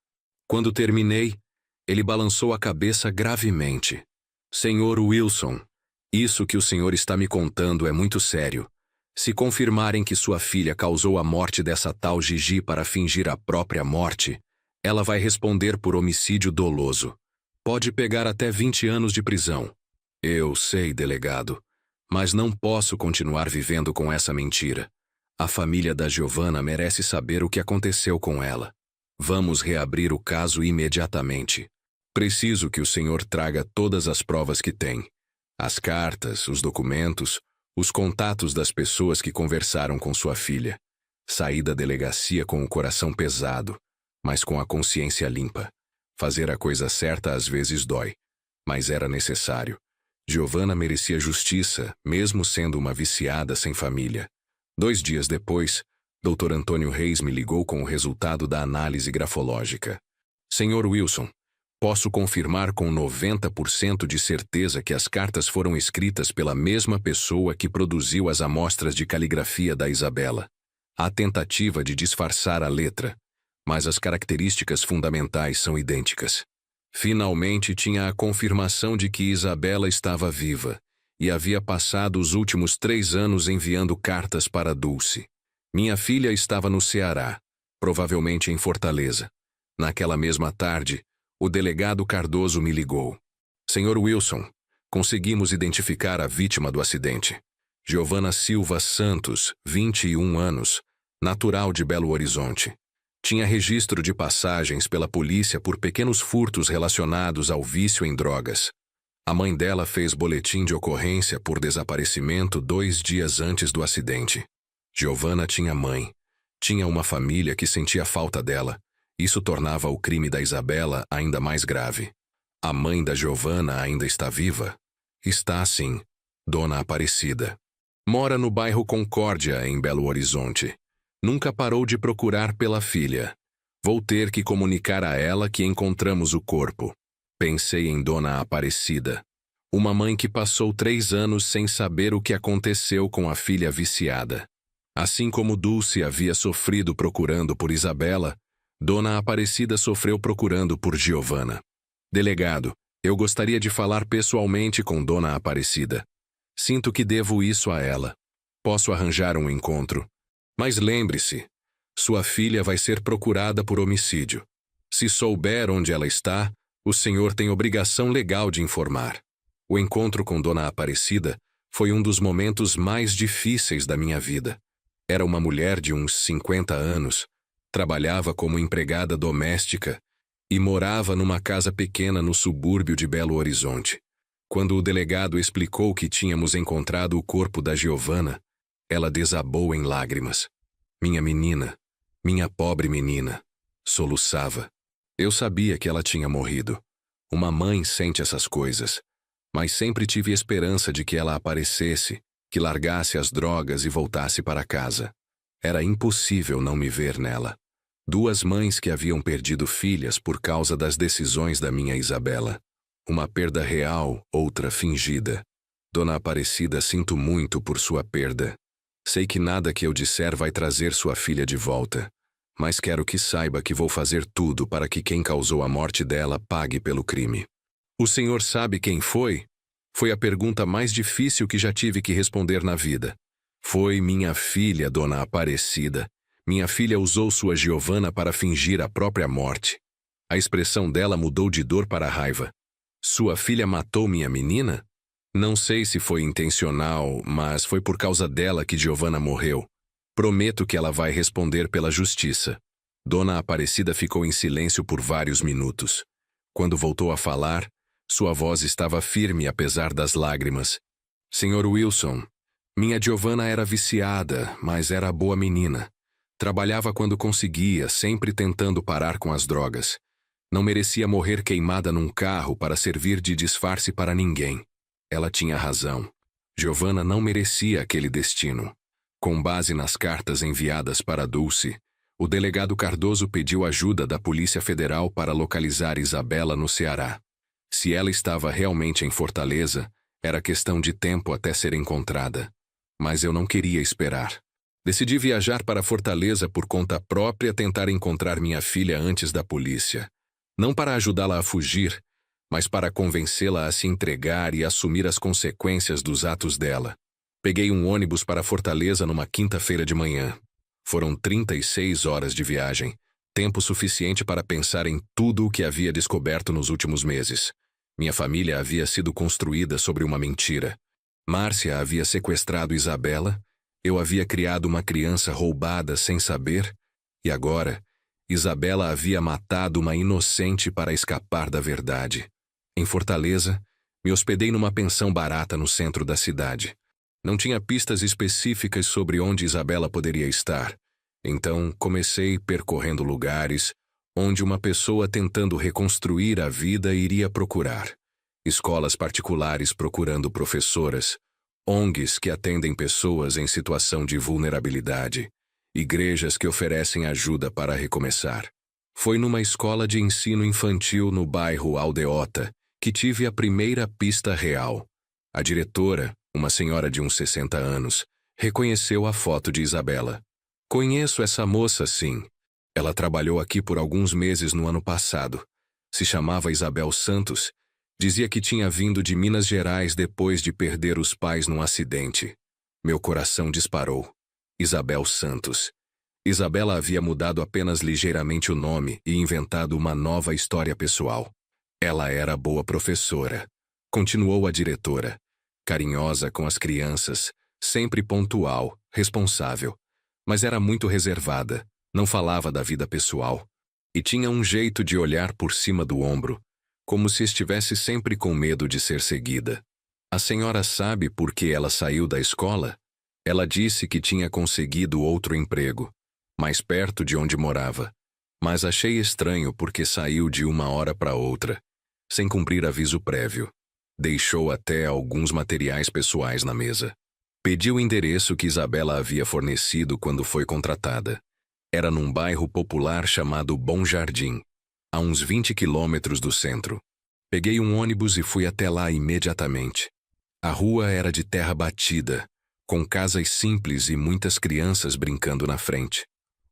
Quando terminei, ele balançou a cabeça gravemente. Sr. Wilson, isso que o senhor está me contando é muito sério. Se confirmarem que sua filha causou a morte dessa tal Gigi para fingir a própria morte, ela vai responder por homicídio doloso. Pode pegar até 20 anos de prisão. Eu sei, delegado, mas não posso continuar vivendo com essa mentira. A família da Giovanna merece saber o que aconteceu com ela. Vamos reabrir o caso imediatamente. Preciso que o senhor traga todas as provas que tem. As cartas, os documentos, os contatos das pessoas que conversaram com sua filha. Saí da delegacia com o coração pesado, mas com a consciência limpa. Fazer a coisa certa às vezes dói, mas era necessário. Giovanna merecia justiça, mesmo sendo uma viciada sem família. 2 dias depois, Dr. Antônio Reis me ligou com o resultado da análise grafológica. Sr. Wilson, posso confirmar com 90% de certeza que as cartas foram escritas pela mesma pessoa que produziu as amostras de caligrafia da Isabela. Há tentativa de disfarçar a letra, mas as características fundamentais são idênticas. Finalmente tinha a confirmação de que Isabela estava viva e havia passado os últimos 3 anos enviando cartas para Dulce. Minha filha estava no Ceará, provavelmente em Fortaleza. Naquela mesma tarde, o delegado Cardoso me ligou. Sr. Wilson, conseguimos identificar a vítima do acidente. Giovanna Silva Santos, 21 anos, natural de Belo Horizonte. Tinha registro de passagens pela polícia por pequenos furtos relacionados ao vício em drogas. A mãe dela fez boletim de ocorrência por desaparecimento 2 dias antes do acidente. Giovanna tinha mãe. Tinha uma família que sentia falta dela. Isso tornava o crime da Isabela ainda mais grave. A mãe da Giovanna ainda está viva? Está sim. Dona Aparecida. Mora no bairro Concórdia, em Belo Horizonte. Nunca parou de procurar pela filha. Vou ter que comunicar a ela que encontramos o corpo. Pensei em Dona Aparecida. Uma mãe que passou 3 anos sem saber o que aconteceu com a filha viciada. Assim como Dulce havia sofrido procurando por Isabela, Dona Aparecida sofreu procurando por Giovanna. Delegado, eu gostaria de falar pessoalmente com Dona Aparecida. Sinto que devo isso a ela. Posso arranjar um encontro. Mas lembre-se, sua filha vai ser procurada por homicídio. Se souber onde ela está, o senhor tem obrigação legal de informar. O encontro com Dona Aparecida foi um dos momentos mais difíceis da minha vida. Era uma mulher de uns 50 anos, trabalhava como empregada doméstica e morava numa casa pequena no subúrbio de Belo Horizonte. Quando o delegado explicou que tínhamos encontrado o corpo da Giovanna, ela desabou em lágrimas. Minha menina, minha pobre menina, soluçava. Eu sabia que ela tinha morrido. Uma mãe sente essas coisas. Mas sempre tive esperança de que ela aparecesse, que largasse as drogas e voltasse para casa. Era impossível não me ver nela. Duas mães que haviam perdido filhas por causa das decisões da minha Isabela. Uma perda real, outra fingida. Dona Aparecida, sinto muito por sua perda. Sei que nada que eu disser vai trazer sua filha de volta. Mas quero que saiba que vou fazer tudo para que quem causou a morte dela pague pelo crime. O senhor sabe quem foi? Foi a pergunta mais difícil que já tive que responder na vida. Foi minha filha, Dona Aparecida. Minha filha usou sua Giovana para fingir a própria morte. A expressão dela mudou de dor para raiva. Sua filha matou minha menina? Não sei se foi intencional, mas foi por causa dela que Giovana morreu. Prometo que ela vai responder pela justiça. Dona Aparecida ficou em silêncio por vários minutos. Quando voltou a falar, sua voz estava firme apesar das lágrimas. Senhor Wilson, minha Giovana era viciada, mas era boa menina. Trabalhava quando conseguia, sempre tentando parar com as drogas. Não merecia morrer queimada num carro para servir de disfarce para ninguém. Ela tinha razão. Giovana não merecia aquele destino. Com base nas cartas enviadas para Dulce, o delegado Cardoso pediu ajuda da Polícia Federal para localizar Isabela no Ceará. Se ela estava realmente em Fortaleza, era questão de tempo até ser encontrada. Mas eu não queria esperar. Decidi viajar para Fortaleza por conta própria tentar encontrar minha filha antes da polícia. Não para ajudá-la a fugir, mas para convencê-la a se entregar e assumir as consequências dos atos dela. Peguei um ônibus para Fortaleza numa quinta-feira de manhã. Foram 36 horas de viagem, tempo suficiente para pensar em tudo o que havia descoberto nos últimos meses. Minha família havia sido construída sobre uma mentira. Márcia havia sequestrado Isabela, eu havia criado uma criança roubada sem saber, e agora, Isabela havia matado uma inocente para escapar da verdade. Em Fortaleza, me hospedei numa pensão barata no centro da cidade. Não tinha pistas específicas sobre onde Isabela poderia estar. Então, comecei percorrendo lugares onde uma pessoa tentando reconstruir a vida iria procurar. Escolas particulares procurando professoras, ONGs que atendem pessoas em situação de vulnerabilidade, igrejas que oferecem ajuda para recomeçar. Foi numa escola de ensino infantil no bairro Aldeota que tive a primeira pista real. A diretora, uma senhora de uns 60 anos, reconheceu a foto de Isabela. Conheço essa moça, sim. Ela trabalhou aqui por alguns meses no ano passado. Se chamava Isabel Santos. Dizia que tinha vindo de Minas Gerais depois de perder os pais num acidente. Meu coração disparou. Isabel Santos. Isabela havia mudado apenas ligeiramente o nome e inventado uma nova história pessoal. Ela era boa professora. Continuou a diretora. Carinhosa com as crianças, sempre pontual, responsável. Mas era muito reservada, não falava da vida pessoal. E tinha um jeito de olhar por cima do ombro, como se estivesse sempre com medo de ser seguida. A senhora sabe por que ela saiu da escola? Ela disse que tinha conseguido outro emprego, mais perto de onde morava. Mas achei estranho porque saiu de uma hora para outra, sem cumprir aviso prévio. Deixou até alguns materiais pessoais na mesa. Pedi o endereço que Isabela havia fornecido quando foi contratada. Era num bairro popular chamado Bom Jardim, a uns 20 quilômetros do centro. Peguei um ônibus e fui até lá imediatamente. A rua era de terra batida, com casas simples e muitas crianças brincando na frente.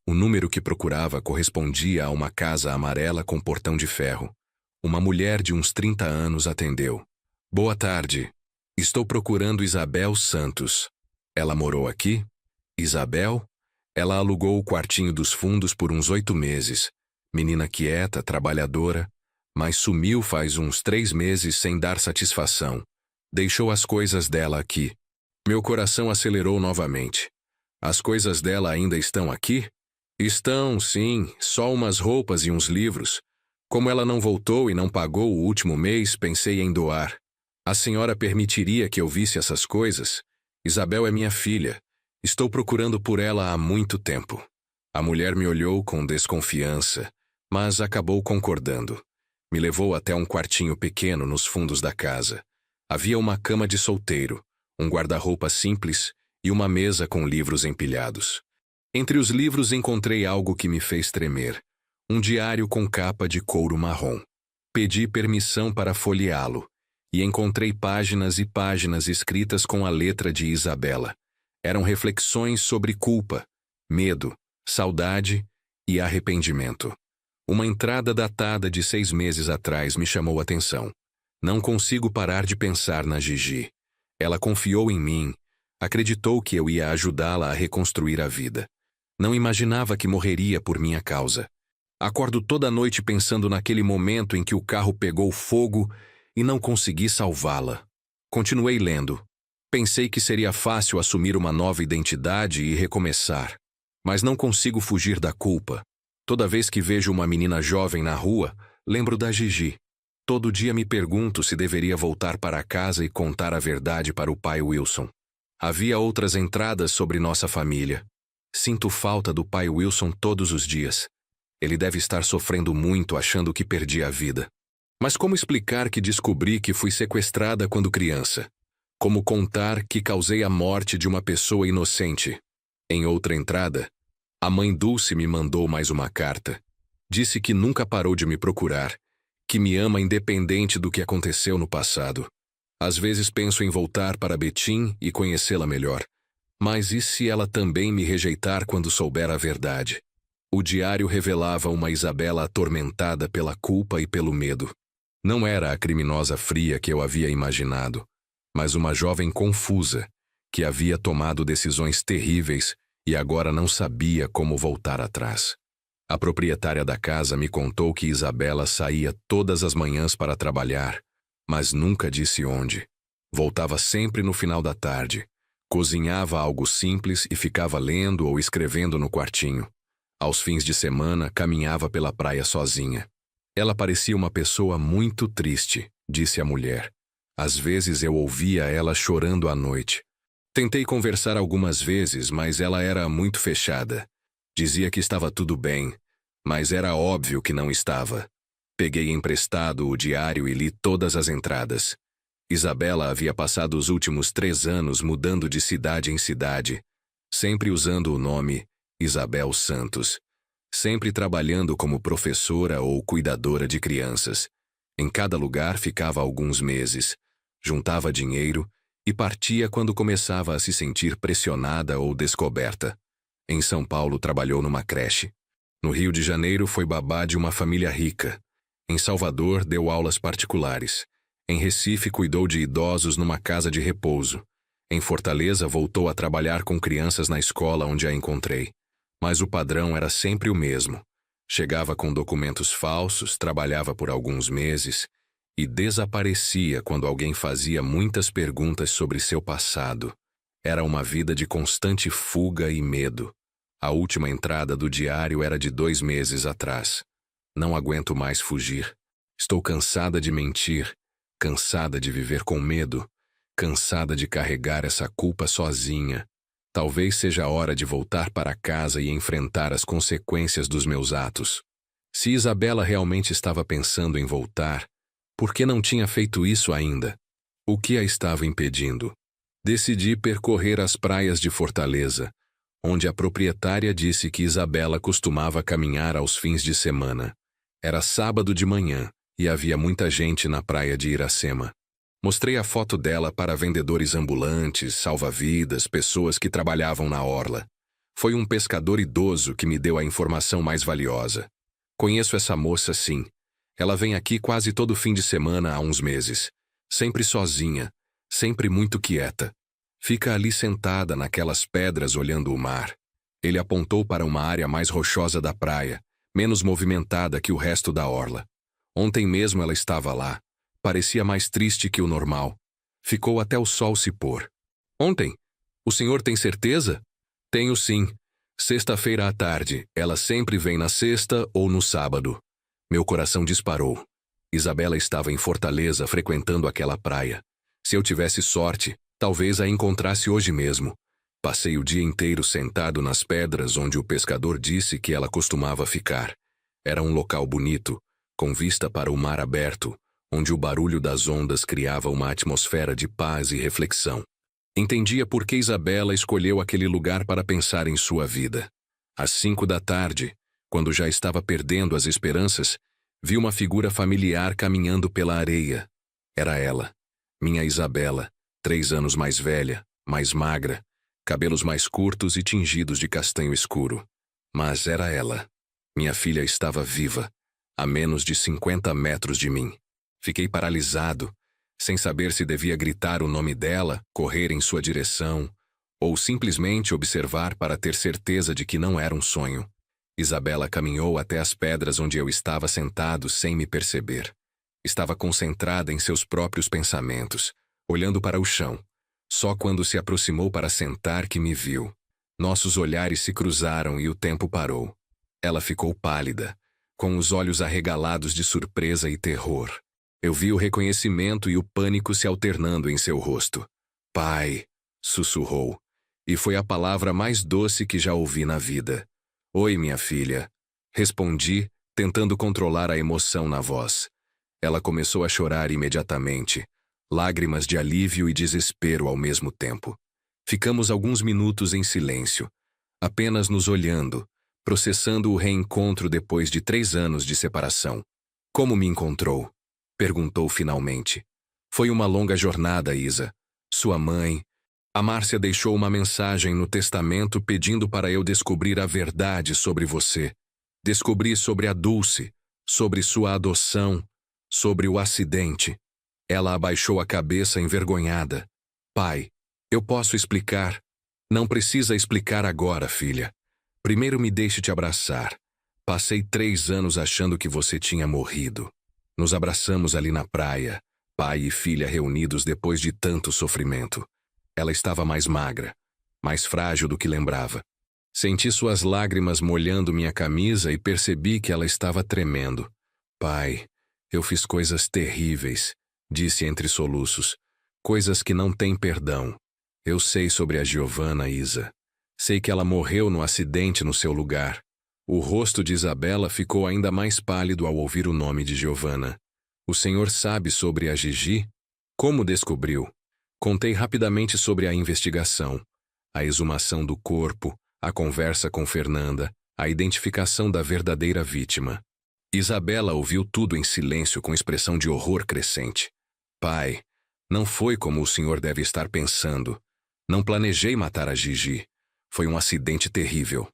O número que procurava correspondia a uma casa amarela com portão de ferro. Uma mulher de uns 30 anos atendeu. Boa tarde. Estou procurando Isabel Santos. Ela morou aqui? Isabel? Ela alugou o quartinho dos fundos por uns 8 meses. Menina quieta, trabalhadora, mas sumiu faz uns 3 meses sem dar satisfação. Deixou as coisas dela aqui. Meu coração acelerou novamente. As coisas dela ainda estão aqui? Estão, sim, só umas roupas e uns livros. Como ela não voltou e não pagou o último mês, pensei em doar. A senhora permitiria que eu visse essas coisas? Isabel é minha filha. Estou procurando por ela há muito tempo. A mulher me olhou com desconfiança, mas acabou concordando. Me levou até um quartinho pequeno nos fundos da casa. Havia uma cama de solteiro, um guarda-roupa simples e uma mesa com livros empilhados. Entre os livros encontrei algo que me fez tremer. Um diário com capa de couro marrom. Pedi permissão para folheá-lo e encontrei páginas e páginas escritas com a letra de Isabela. Eram reflexões sobre culpa, medo, saudade e arrependimento. Uma entrada datada de 6 meses atrás me chamou a atenção. Não consigo parar de pensar na Gigi. Ela confiou em mim, acreditou que eu ia ajudá-la a reconstruir a vida. Não imaginava que morreria por minha causa. Acordo toda noite pensando naquele momento em que o carro pegou fogo e não consegui salvá-la. Continuei lendo. Pensei que seria fácil assumir uma nova identidade e recomeçar. Mas não consigo fugir da culpa. Toda vez que vejo uma menina jovem na rua, lembro da Gigi. Todo dia me pergunto se deveria voltar para casa e contar a verdade para o pai Wilson. Havia outras entradas sobre nossa família. Sinto falta do pai Wilson todos os dias. Ele deve estar sofrendo muito achando que perdi a vida. Mas como explicar que descobri que fui sequestrada quando criança? Como contar que causei a morte de uma pessoa inocente? Em outra entrada, a mãe Dulce me mandou mais uma carta. Disse que nunca parou de me procurar, que me ama independente do que aconteceu no passado. Às vezes penso em voltar para Betim e conhecê-la melhor. Mas e se ela também me rejeitar quando souber a verdade? O diário revelava uma Isabela atormentada pela culpa e pelo medo. Não era a criminosa fria que eu havia imaginado, mas uma jovem confusa, que havia tomado decisões terríveis e agora não sabia como voltar atrás. A proprietária da casa me contou que Isabela saía todas as manhãs para trabalhar, mas nunca disse onde. Voltava sempre no final da tarde. Cozinhava algo simples e ficava lendo ou escrevendo no quartinho. Aos fins de semana, caminhava pela praia sozinha. Ela parecia uma pessoa muito triste, disse a mulher. Às vezes eu ouvia ela chorando à noite. Tentei conversar algumas vezes, mas ela era muito fechada. Dizia que estava tudo bem, mas era óbvio que não estava. Peguei emprestado o diário e li todas as entradas. Isabela havia passado os últimos 3 anos mudando de cidade em cidade, sempre usando o nome Isabel Santos, sempre trabalhando como professora ou cuidadora de crianças. Em cada lugar ficava alguns meses, juntava dinheiro e partia quando começava a se sentir pressionada ou descoberta. Em São Paulo trabalhou numa creche. No Rio de Janeiro foi babá de uma família rica. Em Salvador deu aulas particulares. Em Recife cuidou de idosos numa casa de repouso. Em Fortaleza voltou a trabalhar com crianças na escola onde a encontrei. Mas o padrão era sempre o mesmo. Chegava com documentos falsos, trabalhava por alguns meses e desaparecia quando alguém fazia muitas perguntas sobre seu passado. Era uma vida de constante fuga e medo. A última entrada do diário era de 2 meses atrás. Não aguento mais fugir. Estou cansada de mentir, cansada de viver com medo, cansada de carregar essa culpa sozinha. Talvez seja a hora de voltar para casa e enfrentar as consequências dos meus atos. Se Isabela realmente estava pensando em voltar, por que não tinha feito isso ainda? O que a estava impedindo? Decidi percorrer as praias de Fortaleza, onde a proprietária disse que Isabela costumava caminhar aos fins de semana. Era sábado de manhã e havia muita gente na praia de Iracema. Mostrei a foto dela para vendedores ambulantes, salva-vidas, pessoas que trabalhavam na orla. Foi um pescador idoso que me deu a informação mais valiosa. Conheço essa moça, sim. Ela vem aqui quase todo fim de semana há uns meses. Sempre sozinha, sempre muito quieta. Fica ali sentada naquelas pedras olhando o mar. Ele apontou para uma área mais rochosa da praia, menos movimentada que o resto da orla. Ontem mesmo ela estava lá. Parecia mais triste que o normal. Ficou até o sol se pôr. Ontem? O senhor tem certeza? Tenho sim. Sexta-feira à tarde. Ela sempre vem na sexta ou no sábado. Meu coração disparou. Isabela estava em Fortaleza frequentando aquela praia. Se eu tivesse sorte, talvez a encontrasse hoje mesmo. Passei o dia inteiro sentado nas pedras onde o pescador disse que ela costumava ficar. Era um local bonito, com vista para o mar aberto, onde o barulho das ondas criava uma atmosfera de paz e reflexão. Entendia por que Isabela escolheu aquele lugar para pensar em sua vida. Às 5 da tarde, quando já estava perdendo as esperanças, vi uma figura familiar caminhando pela areia. Era ela, minha Isabela, 3 anos mais velha, mais magra, cabelos mais curtos e tingidos de castanho escuro. Mas era ela. Minha filha estava viva, a menos de 50 metros de mim. Fiquei paralisado, sem saber se devia gritar o nome dela, correr em sua direção, ou simplesmente observar para ter certeza de que não era um sonho. Isabela caminhou até as pedras onde eu estava sentado sem me perceber. Estava concentrada em seus próprios pensamentos, olhando para o chão. Só quando se aproximou para sentar que me viu. Nossos olhares se cruzaram e o tempo parou. Ela ficou pálida, com os olhos arregalados de surpresa e terror. Eu vi o reconhecimento e o pânico se alternando em seu rosto. "Pai", sussurrou, e foi a palavra mais doce que já ouvi na vida. "Oi, minha filha", respondi, tentando controlar a emoção na voz. Ela começou a chorar imediatamente, lágrimas de alívio e desespero ao mesmo tempo. Ficamos alguns minutos em silêncio, apenas nos olhando, processando o reencontro depois de 3 anos de separação. "Como me encontrou?", perguntou finalmente. "Foi uma longa jornada, Isa. Sua mãe... A Márcia deixou uma mensagem no testamento pedindo para eu descobrir a verdade sobre você. Descobri sobre a Dulce, sobre sua adoção, sobre o acidente." Ela abaixou a cabeça envergonhada. "Pai, eu posso explicar?" "Não precisa explicar agora, filha. Primeiro me deixe te abraçar. Passei 3 anos achando que você tinha morrido." Nos abraçamos ali na praia, pai e filha reunidos depois de tanto sofrimento. Ela estava mais magra, mais frágil do que lembrava. Senti suas lágrimas molhando minha camisa e percebi que ela estava tremendo. "Pai, eu fiz coisas terríveis", disse entre soluços. "Coisas que não têm perdão. Eu sei sobre a Giovanna, Isa. Sei que ela morreu no acidente no seu lugar." O rosto de Isabela ficou ainda mais pálido ao ouvir o nome de Giovanna. "O senhor sabe sobre a Gigi?" "Como descobriu?" Contei rapidamente sobre a investigação, a exumação do corpo, a conversa com Fernanda, a identificação da verdadeira vítima. Isabela ouviu tudo em silêncio com expressão de horror crescente. "Pai, não foi como o senhor deve estar pensando. Não planejei matar a Gigi. Foi um acidente terrível.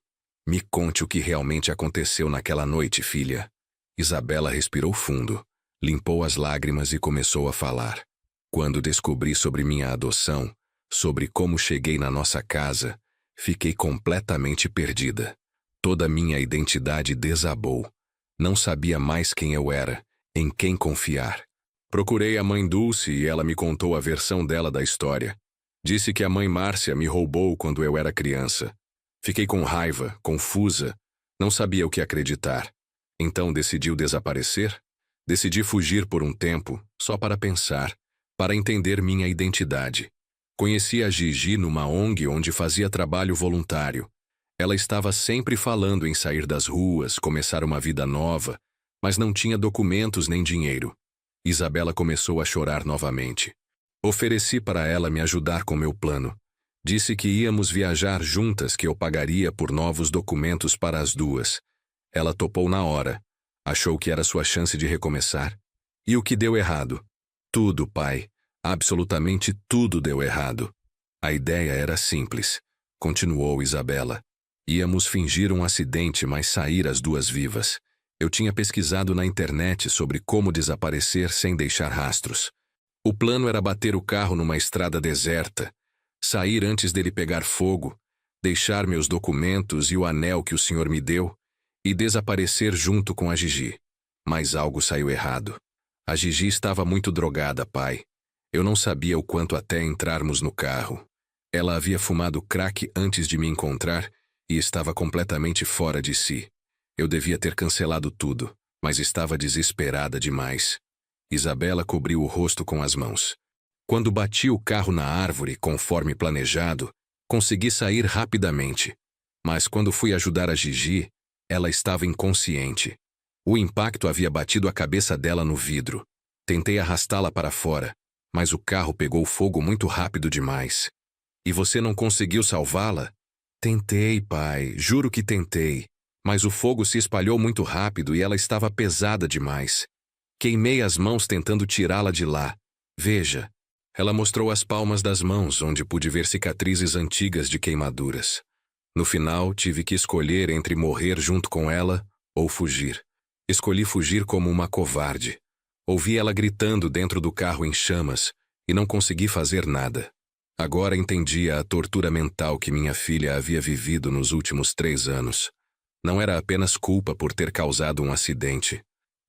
Me conte o que realmente aconteceu naquela noite, filha." Isabela respirou fundo, limpou as lágrimas e começou a falar. "Quando descobri sobre minha adoção, sobre como cheguei na nossa casa, fiquei completamente perdida. Toda minha identidade desabou. Não sabia mais quem eu era, em quem confiar. Procurei a mãe Dulce e ela me contou a versão dela da história. Disse que a mãe Márcia me roubou quando eu era criança. Fiquei com raiva, confusa, não sabia o que acreditar. Então decidiu desaparecer? Decidi fugir por um tempo, só para pensar, para entender minha identidade. Conheci a Gigi numa ONG onde fazia trabalho voluntário. Ela estava sempre falando em sair das ruas, começar uma vida nova, mas não tinha documentos nem dinheiro. Isabela começou a chorar novamente. Ofereci para ela me ajudar com meu plano. Disse que íamos viajar juntas, que eu pagaria por novos documentos para as duas. Ela topou na hora. Achou que era sua chance de recomeçar. E o que deu errado? Tudo, pai. Absolutamente tudo deu errado. A ideia era simples, continuou Isabela. Íamos fingir um acidente, mas sair as duas vivas. Eu tinha pesquisado na internet sobre como desaparecer sem deixar rastros. O plano era bater o carro numa estrada deserta, sair antes dele pegar fogo, deixar meus documentos e o anel que o senhor me deu e desaparecer junto com a Gigi. Mas algo saiu errado. A Gigi estava muito drogada, pai. Eu não sabia o quanto até entrarmos no carro. Ela havia fumado crack antes de me encontrar e estava completamente fora de si. Eu devia ter cancelado tudo, mas estava desesperada demais. Isabela cobriu o rosto com as mãos. Quando bati o carro na árvore, conforme planejado, consegui sair rapidamente. Mas quando fui ajudar a Gigi, ela estava inconsciente. O impacto havia batido a cabeça dela no vidro. Tentei arrastá-la para fora, mas o carro pegou fogo muito rápido demais. E você não conseguiu salvá-la? Tentei, pai, juro que tentei. Mas o fogo se espalhou muito rápido e ela estava pesada demais. Queimei as mãos tentando tirá-la de lá. Veja. Ela mostrou as palmas das mãos, onde pude ver cicatrizes antigas de queimaduras. No final, tive que escolher entre morrer junto com ela ou fugir. Escolhi fugir como uma covarde. Ouvi ela gritando dentro do carro em chamas e não consegui fazer nada. Agora entendia a tortura mental que minha filha havia vivido nos últimos 3 anos. Não era apenas culpa por ter causado um acidente.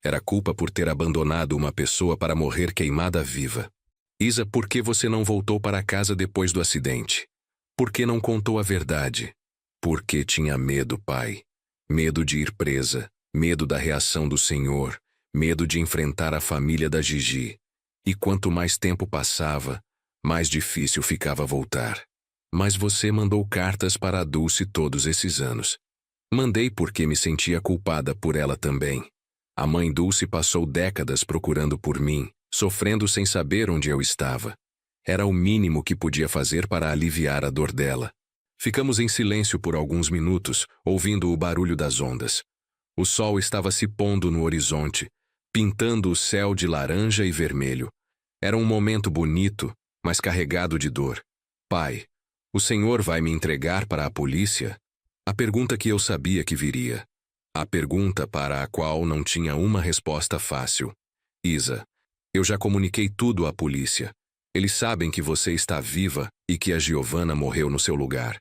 Era culpa por ter abandonado uma pessoa para morrer queimada viva. Isa, por que você não voltou para casa depois do acidente? Por que não contou a verdade? Porque tinha medo, pai. Medo de ir presa, medo da reação do Senhor, medo de enfrentar a família da Gigi. E quanto mais tempo passava, mais difícil ficava voltar. Mas você mandou cartas para a Dulce todos esses anos. Mandei porque me sentia culpada por ela também. A mãe Dulce passou décadas procurando por mim, sofrendo sem saber onde eu estava. Era o mínimo que podia fazer para aliviar a dor dela. Ficamos em silêncio por alguns minutos, ouvindo o barulho das ondas. O sol estava se pondo no horizonte, pintando o céu de laranja e vermelho. Era um momento bonito, mas carregado de dor. Pai, o Senhor vai me entregar para a polícia? A pergunta que eu sabia que viria. A pergunta para a qual não tinha uma resposta fácil. Isa, eu já comuniquei tudo à polícia. Eles sabem que você está viva e que a Giovanna morreu no seu lugar.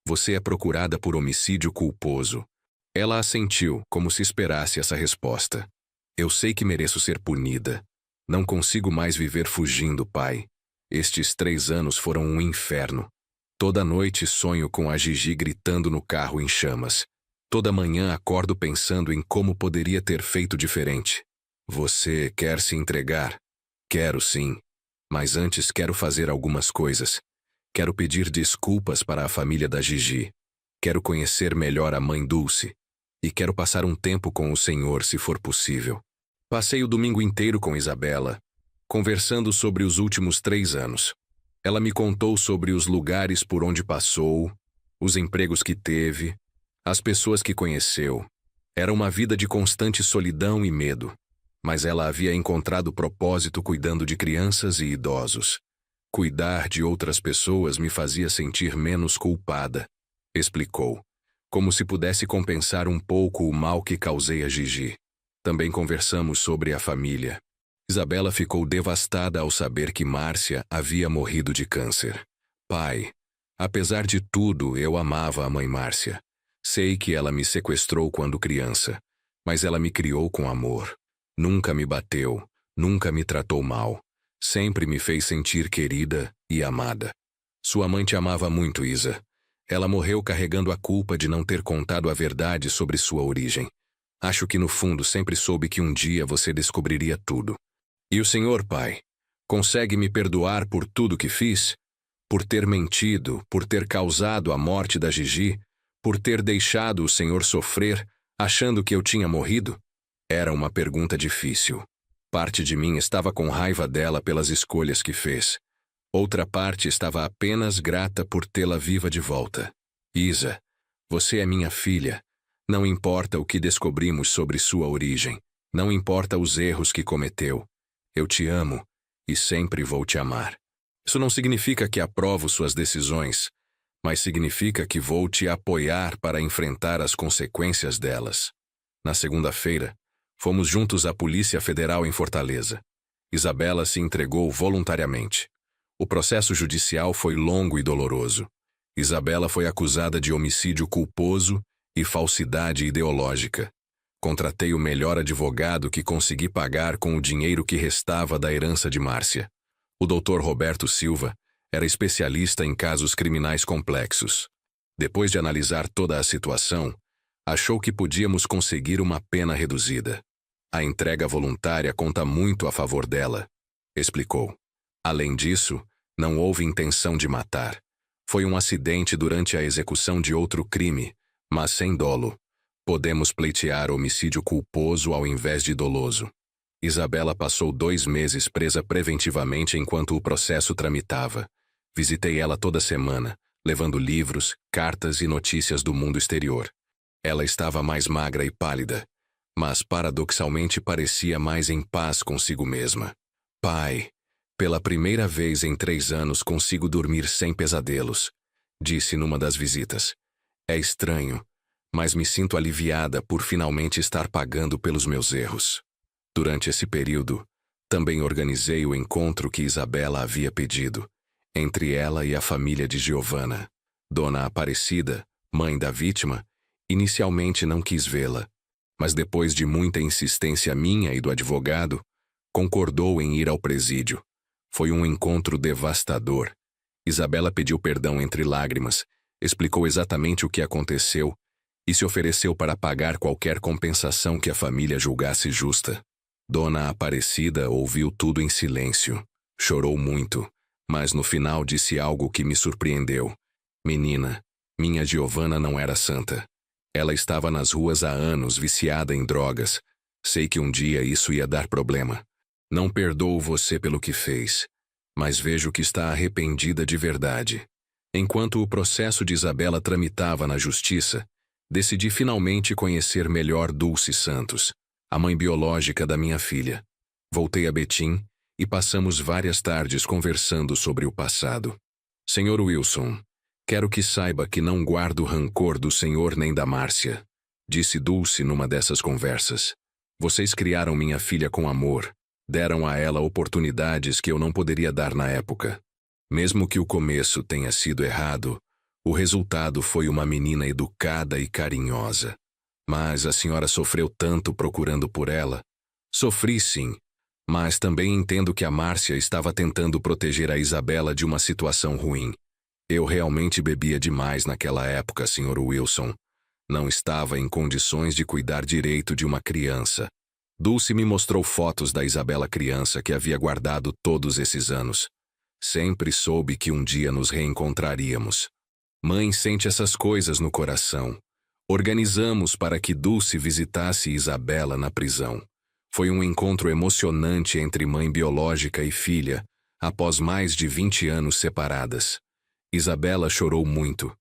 Você é procurada por homicídio culposo. Ela assentiu, como se esperasse essa resposta. Eu sei que mereço ser punida. Não consigo mais viver fugindo, pai. Estes 3 anos foram um inferno. Toda noite sonho com a Gigi gritando no carro em chamas. Toda manhã acordo pensando em como poderia ter feito diferente. Você quer se entregar? Quero sim. Mas antes quero fazer algumas coisas. Quero pedir desculpas para a família da Gigi. Quero conhecer melhor a mãe Dulce. E quero passar um tempo com o Senhor, se for possível. Passei o domingo inteiro com Isabela, conversando sobre os últimos 3 anos. Ela me contou sobre os lugares por onde passou, os empregos que teve, as pessoas que conheceu. Era uma vida de constante solidão e medo. Mas ela havia encontrado propósito cuidando de crianças e idosos. Cuidar de outras pessoas me fazia sentir menos culpada, explicou, como se pudesse compensar um pouco o mal que causei a Gigi. Também conversamos sobre a família. Isabela ficou devastada ao saber que Márcia havia morrido de câncer. Pai, apesar de tudo, eu amava a mãe Márcia. Sei que ela me sequestrou quando criança, mas ela me criou com amor. Nunca me bateu, nunca me tratou mal. Sempre me fez sentir querida e amada. Sua mãe te amava muito, Isa. Ela morreu carregando a culpa de não ter contado a verdade sobre sua origem. Acho que no fundo sempre soube que um dia você descobriria tudo. E o Senhor, pai, consegue me perdoar por tudo que fiz? Por ter mentido, por ter causado a morte da Gigi, por ter deixado o Senhor sofrer, achando que eu tinha morrido? Era uma pergunta difícil. Parte de mim estava com raiva dela pelas escolhas que fez. Outra parte estava apenas grata por tê-la viva de volta. Isa, você é minha filha. Não importa o que descobrimos sobre sua origem. Não importa os erros que cometeu. Eu te amo e sempre vou te amar. Isso não significa que aprovo suas decisões, mas significa que vou te apoiar para enfrentar as consequências delas. Na segunda-feira, fomos juntos à Polícia Federal em Fortaleza. Isabela se entregou voluntariamente. O processo judicial foi longo e doloroso. Isabela foi acusada de homicídio culposo e falsidade ideológica. Contratei o melhor advogado que consegui pagar com o dinheiro que restava da herança de Márcia. O Dr. Roberto Silva era especialista em casos criminais complexos. Depois de analisar toda a situação, achou que podíamos conseguir uma pena reduzida. A entrega voluntária conta muito a favor dela, explicou. Além disso, não houve intenção de matar. Foi um acidente durante a execução de outro crime, mas sem dolo. Podemos pleitear homicídio culposo ao invés de doloso. Isabela passou 2 meses presa preventivamente enquanto o processo tramitava. Visitei ela toda semana, levando livros, cartas e notícias do mundo exterior. Ela estava mais magra e pálida, mas paradoxalmente parecia mais em paz consigo mesma. Pai, pela primeira vez em 3 anos consigo dormir sem pesadelos, disse numa das visitas. É estranho, mas me sinto aliviada por finalmente estar pagando pelos meus erros. Durante esse período, também organizei o encontro que Isabela havia pedido, entre ela e a família de Giovanna. Dona Aparecida, mãe da vítima, inicialmente não quis vê-la, mas depois de muita insistência minha e do advogado, concordou em ir ao presídio. Foi um encontro devastador. Isabela pediu perdão entre lágrimas, explicou exatamente o que aconteceu e se ofereceu para pagar qualquer compensação que a família julgasse justa. Dona Aparecida ouviu tudo em silêncio. Chorou muito, mas no final disse algo que me surpreendeu. Menina, minha Giovanna não era santa. Ela estava nas ruas há anos, viciada em drogas. Sei que um dia isso ia dar problema. Não perdoo você pelo que fez, mas vejo que está arrependida de verdade. Enquanto o processo de Isabela tramitava na justiça, decidi finalmente conhecer melhor Dulce Santos, a mãe biológica da minha filha. Voltei a Betim e passamos várias tardes conversando sobre o passado. Senhor Wilson, quero que saiba que não guardo rancor do senhor nem da Márcia, disse Dulce numa dessas conversas. Vocês criaram minha filha com amor, deram a ela oportunidades que eu não poderia dar na época. Mesmo que o começo tenha sido errado, o resultado foi uma menina educada e carinhosa. Mas a senhora sofreu tanto procurando por ela. Sofri sim, mas também entendo que a Márcia estava tentando proteger a Isabela de uma situação ruim. Eu realmente bebia demais naquela época, Sr. Wilson. Não estava em condições de cuidar direito de uma criança. Dulce me mostrou fotos da Isabela criança que havia guardado todos esses anos. Sempre soube que um dia nos reencontraríamos. Mãe sente essas coisas no coração. Organizamos para que Dulce visitasse Isabela na prisão. Foi um encontro emocionante entre mãe biológica e filha, após mais de 20 anos separadas. Isabela chorou muito.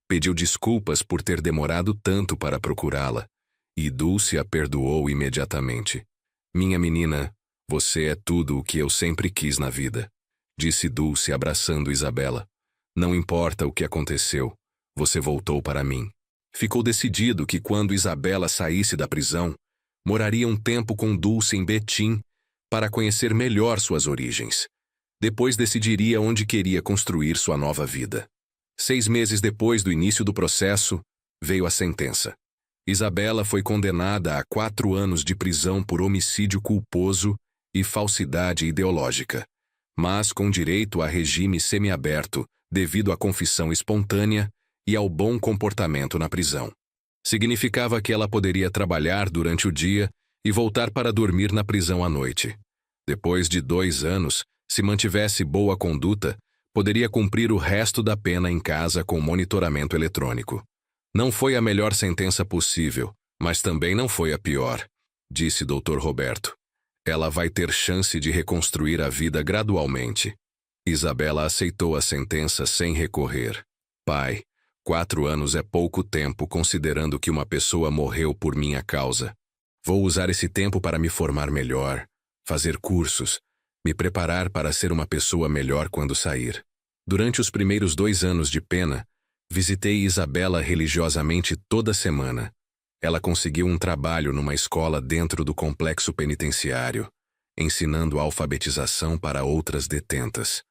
Pediu desculpas por ter demorado tanto para procurá-la, e Dulce a perdoou imediatamente. Minha menina, você é tudo o que eu sempre quis na vida, disse Dulce abraçando Isabela. Não importa o que aconteceu, você voltou para mim. Ficou decidido que quando Isabela saísse da prisão, moraria um tempo com Dulce em Betim para conhecer melhor suas origens. Depois decidiria onde queria construir sua nova vida. 6 meses depois do início do processo, veio a sentença. Isabela foi condenada a 4 anos de prisão por homicídio culposo e falsidade ideológica, mas com direito a regime semiaberto devido à confissão espontânea e ao bom comportamento na prisão. Significava que ela poderia trabalhar durante o dia e voltar para dormir na prisão à noite. Depois de 2 anos, se mantivesse boa conduta, poderia cumprir o resto da pena em casa com monitoramento eletrônico. Não foi a melhor sentença possível, mas também não foi a pior, disse Dr. Roberto. Ela vai ter chance de reconstruir a vida gradualmente. Isabela aceitou a sentença sem recorrer. Pai, 4 anos é pouco tempo considerando que uma pessoa morreu por minha causa. Vou usar esse tempo para me formar melhor, fazer cursos, me preparar para ser uma pessoa melhor quando sair. Durante os primeiros 2 anos de pena, visitei Isabela religiosamente toda semana. Ela conseguiu um trabalho numa escola dentro do complexo penitenciário, ensinando alfabetização para outras detentas.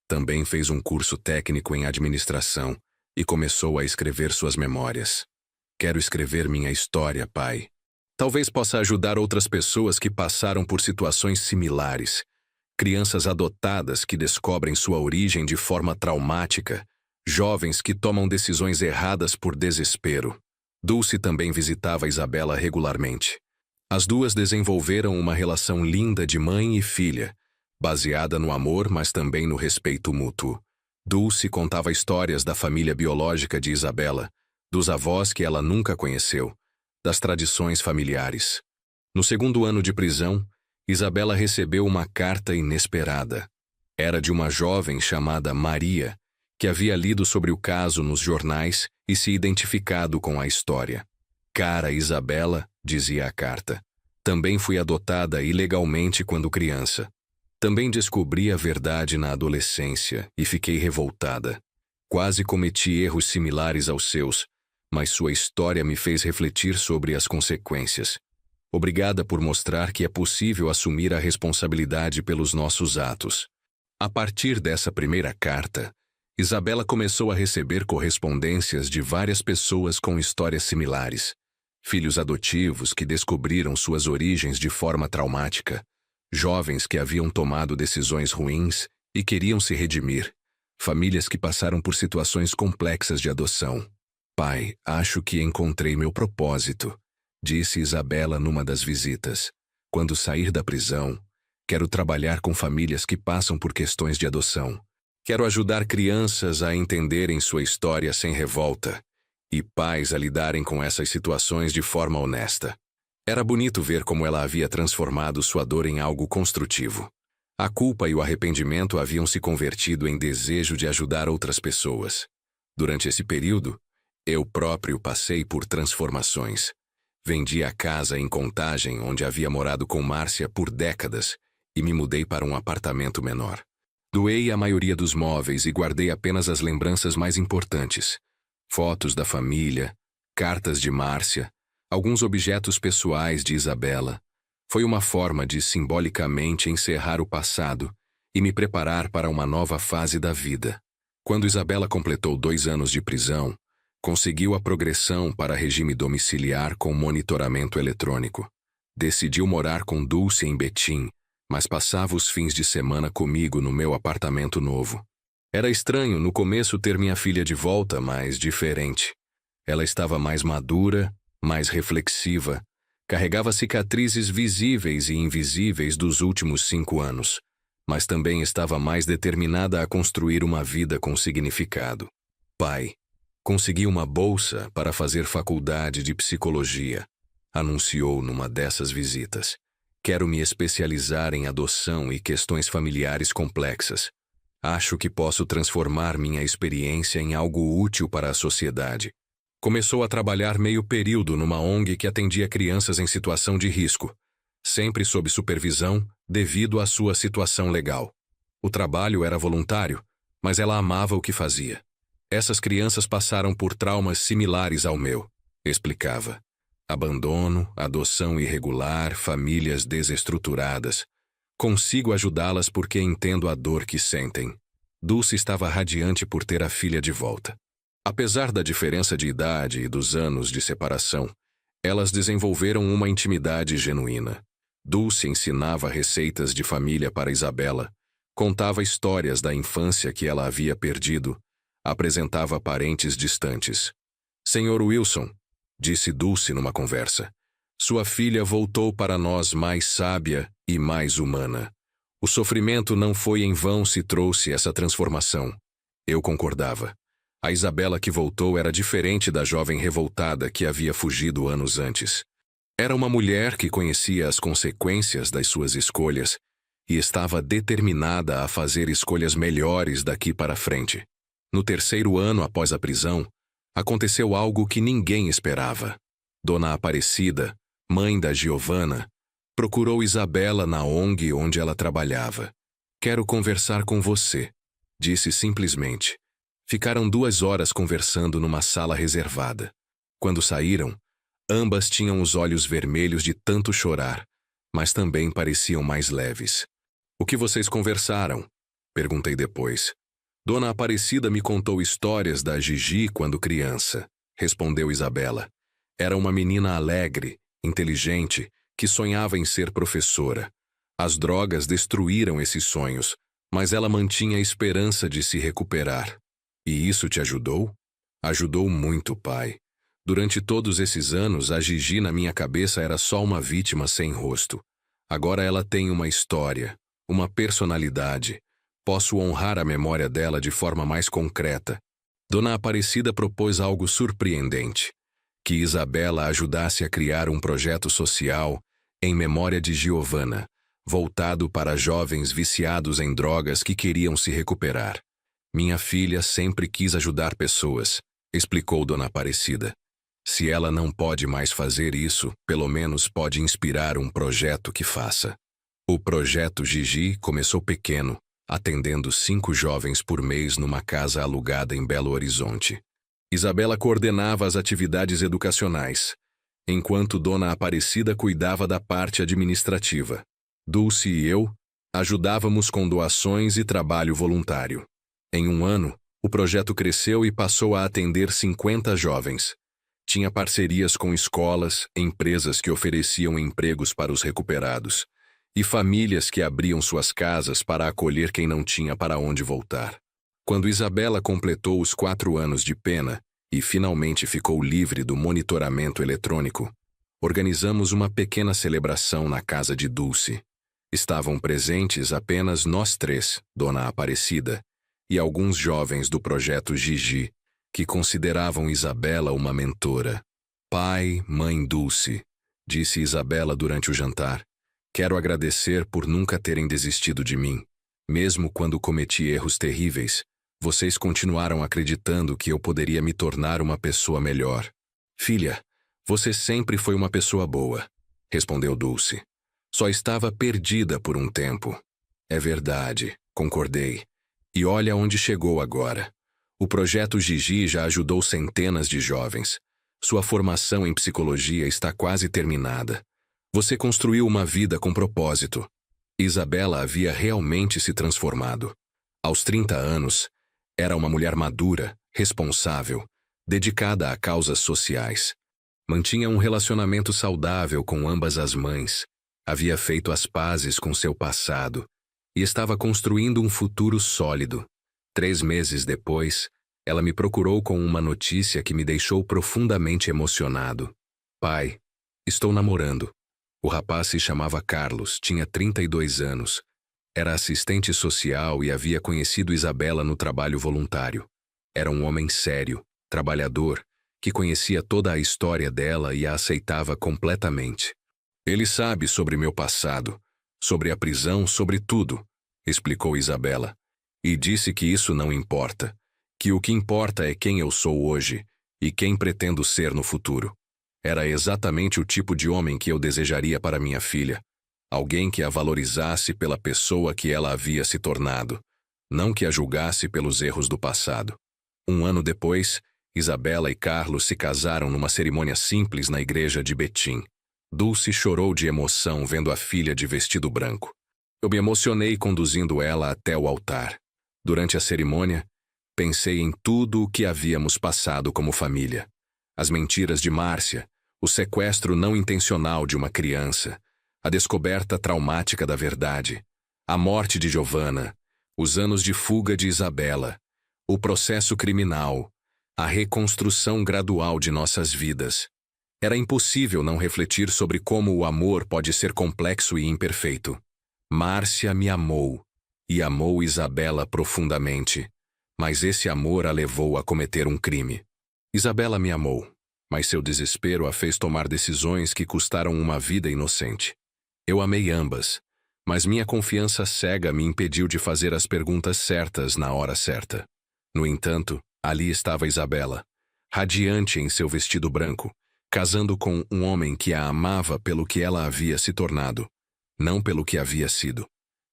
Também fez um curso técnico em administração e começou a escrever suas memórias. Quero escrever minha história, pai. Talvez possa ajudar outras pessoas que passaram por situações similares. Crianças adotadas que descobrem sua origem de forma traumática. Jovens que tomam decisões erradas por desespero. Dulce também visitava Isabela regularmente. As duas desenvolveram uma relação linda de mãe e filha, baseada no amor, mas também no respeito mútuo. Dulce contava histórias da família biológica de Isabela, dos avós que ela nunca conheceu, das tradições familiares. No 2º ano de prisão, Isabela recebeu uma carta inesperada. Era de uma jovem chamada Maria, que havia lido sobre o caso nos jornais e se identificado com a história. Cara Isabela, dizia a carta, também fui adotada ilegalmente quando criança. Também descobri a verdade na adolescência e fiquei revoltada. Quase cometi erros similares aos seus, mas sua história me fez refletir sobre as consequências. Obrigada por mostrar que é possível assumir a responsabilidade pelos nossos atos. A partir dessa primeira carta, Isabela começou a receber correspondências de várias pessoas com histórias similares. Filhos adotivos que descobriram suas origens de forma traumática, jovens que haviam tomado decisões ruins e queriam se redimir, famílias que passaram por situações complexas de adoção. Pai, acho que encontrei meu propósito, disse Isabela numa das visitas. Quando sair da prisão, quero trabalhar com famílias que passam por questões de adoção. Quero ajudar crianças a entenderem sua história sem revolta e pais a lidarem com essas situações de forma honesta. Era bonito ver como ela havia transformado sua dor em algo construtivo. A culpa e o arrependimento haviam se convertido em desejo de ajudar outras pessoas. Durante esse período, eu próprio passei por transformações. Vendi a casa em Contagem, onde havia morado com Márcia por décadas, e me mudei para um apartamento menor. Doei a maioria dos móveis e guardei apenas as lembranças mais importantes. Fotos da família, cartas de Márcia, alguns objetos pessoais de Isabela. Foi uma forma de simbolicamente encerrar o passado e me preparar para uma nova fase da vida. Quando Isabela completou 2 anos de prisão, conseguiu a progressão para regime domiciliar com monitoramento eletrônico. Decidiu morar com Dulce em Betim, mas passava os fins de semana comigo no meu apartamento novo. Era estranho no começo ter minha filha de volta, mas diferente. Ela estava mais madura, mais reflexiva, carregava cicatrizes visíveis e invisíveis dos últimos 5 anos, mas também estava mais determinada a construir uma vida com significado. Pai, consegui uma bolsa para fazer faculdade de psicologia, anunciou numa dessas visitas. Quero me especializar em adoção e questões familiares complexas. Acho que posso transformar minha experiência em algo útil para a sociedade. Começou a trabalhar meio período numa ONG que atendia crianças em situação de risco, sempre sob supervisão devido à sua situação legal. O trabalho era voluntário, mas ela amava o que fazia. Essas crianças passaram por traumas similares ao meu, explicava. Abandono, adoção irregular, famílias desestruturadas. Consigo ajudá-las porque entendo a dor que sentem. Dulce estava radiante por ter a filha de volta. Apesar da diferença de idade e dos anos de separação, elas desenvolveram uma intimidade genuína. Dulce ensinava receitas de família para Isabela, contava histórias da infância que ela havia perdido, apresentava parentes distantes. Senhor Wilson, disse Dulce numa conversa, sua filha voltou para nós mais sábia e mais humana. O sofrimento não foi em vão se trouxe essa transformação. Eu concordava. A Isabela que voltou era diferente da jovem revoltada que havia fugido anos antes. Era uma mulher que conhecia as consequências das suas escolhas e estava determinada a fazer escolhas melhores daqui para frente. No 3º ano após a prisão, aconteceu algo que ninguém esperava. Dona Aparecida, mãe da Giovana, procurou Isabela na ONG onde ela trabalhava. Quero conversar com você, disse simplesmente. Ficaram 2 horas conversando numa sala reservada. Quando saíram, ambas tinham os olhos vermelhos de tanto chorar, mas também pareciam mais leves. O que vocês conversaram? Perguntei depois. Dona Aparecida me contou histórias da Gigi quando criança, respondeu Isabela. Era uma menina alegre, inteligente, que sonhava em ser professora. As drogas destruíram esses sonhos, mas ela mantinha a esperança de se recuperar. E isso te ajudou? Ajudou muito, pai. Durante todos esses anos, a Gigi na minha cabeça era só uma vítima sem rosto. Agora ela tem uma história, uma personalidade. Posso honrar a memória dela de forma mais concreta. Dona Aparecida propôs algo surpreendente. Que Isabela ajudasse a criar um projeto social em memória de Giovana, voltado para jovens viciados em drogas que queriam se recuperar. Minha filha sempre quis ajudar pessoas, explicou Dona Aparecida. Se ela não pode mais fazer isso, pelo menos pode inspirar um projeto que faça. O projeto Gigi começou pequeno, atendendo 5 jovens por mês numa casa alugada em Belo Horizonte. Isabela coordenava as atividades educacionais, enquanto Dona Aparecida cuidava da parte administrativa. Dulce e eu ajudávamos com doações e trabalho voluntário. Em um ano, o projeto cresceu e passou a atender 50 jovens. Tinha parcerias com escolas, empresas que ofereciam empregos para os recuperados, e famílias que abriam suas casas para acolher quem não tinha para onde voltar. Quando Isabela completou os 4 anos de pena e finalmente ficou livre do monitoramento eletrônico, organizamos uma pequena celebração na casa de Dulce. Estavam presentes apenas nós 3, Dona Aparecida, e alguns jovens do projeto Gigi, que consideravam Isabela uma mentora. Pai, mãe Dulce, disse Isabela durante o jantar, quero agradecer por nunca terem desistido de mim. Mesmo quando cometi erros terríveis, vocês continuaram acreditando que eu poderia me tornar uma pessoa melhor. Filha, você sempre foi uma pessoa boa, respondeu Dulce. Só estava perdida por um tempo. É verdade, concordei. E olha onde chegou agora. O projeto Gigi já ajudou centenas de jovens. Sua formação em psicologia está quase terminada. Você construiu uma vida com propósito. Isabela havia realmente se transformado. Aos 30 anos, era uma mulher madura, responsável, dedicada a causas sociais. Mantinha um relacionamento saudável com ambas as mães. Havia feito as pazes com seu passado e estava construindo um futuro sólido. 3 meses depois, ela me procurou com uma notícia que me deixou profundamente emocionado. Pai, estou namorando. O rapaz se chamava Carlos, tinha 32 anos. Era assistente social e havia conhecido Isabela no trabalho voluntário. Era um homem sério, trabalhador, que conhecia toda a história dela e a aceitava completamente. Ele sabe sobre meu passado, sobre a prisão, sobre tudo, explicou Isabela, e disse que isso não importa, que o que importa é quem eu sou hoje e quem pretendo ser no futuro. Era exatamente o tipo de homem que eu desejaria para minha filha, alguém que a valorizasse pela pessoa que ela havia se tornado, não que a julgasse pelos erros do passado. 1 ano depois, Isabela e Carlos se casaram numa cerimônia simples na igreja de Betim. Dulce chorou de emoção vendo a filha de vestido branco. Eu me emocionei conduzindo ela até o altar. Durante a cerimônia, pensei em tudo o que havíamos passado como família. As mentiras de Márcia, o sequestro não intencional de uma criança, a descoberta traumática da verdade, a morte de Giovanna, os anos de fuga de Isabela, o processo criminal, a reconstrução gradual de nossas vidas. Era impossível não refletir sobre como o amor pode ser complexo e imperfeito. Márcia me amou, e amou Isabela profundamente, mas esse amor a levou a cometer um crime. Isabela me amou, mas seu desespero a fez tomar decisões que custaram uma vida inocente. Eu amei ambas, mas minha confiança cega me impediu de fazer as perguntas certas na hora certa. No entanto, ali estava Isabela, radiante em seu vestido branco, casando com um homem que a amava pelo que ela havia se tornado, não pelo que havia sido.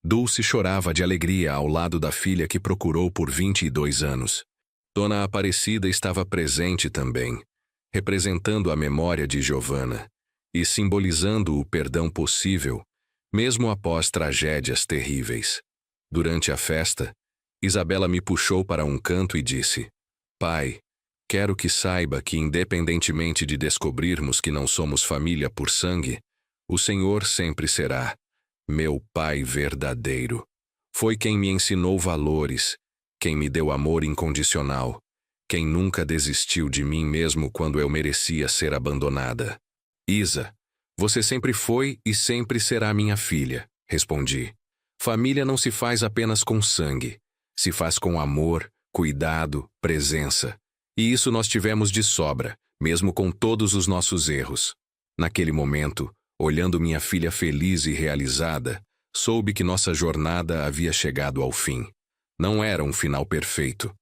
Dulce chorava de alegria ao lado da filha que procurou por 22 anos. Dona Aparecida estava presente também, representando a memória de Giovanna e simbolizando o perdão possível, mesmo após tragédias terríveis. Durante a festa, Isabela me puxou para um canto e disse: Pai, quero que saiba que, independentemente de descobrirmos que não somos família por sangue, o Senhor sempre será meu Pai verdadeiro. Foi quem me ensinou valores, quem me deu amor incondicional, quem nunca desistiu de mim mesmo quando eu merecia ser abandonada. Isa, você sempre foi e sempre será minha filha, respondi. Família não se faz apenas com sangue, se faz com amor, cuidado, presença. E isso nós tivemos de sobra, mesmo com todos os nossos erros. Naquele momento, olhando minha filha feliz e realizada, soube que nossa jornada havia chegado ao fim. Não era um final perfeito,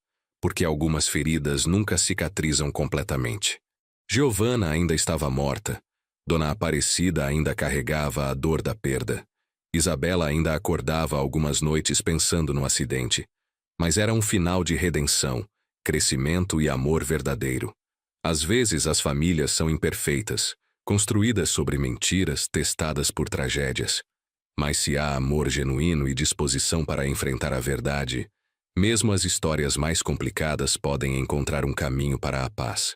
porque algumas feridas nunca cicatrizam completamente. Giovanna ainda estava morta. Dona Aparecida ainda carregava a dor da perda. Isabela ainda acordava algumas noites pensando no acidente. Mas era um final de redenção, crescimento e amor verdadeiro. Às vezes as famílias são imperfeitas, construídas sobre mentiras, testadas por tragédias. Mas se há amor genuíno e disposição para enfrentar a verdade, mesmo as histórias mais complicadas podem encontrar um caminho para a paz.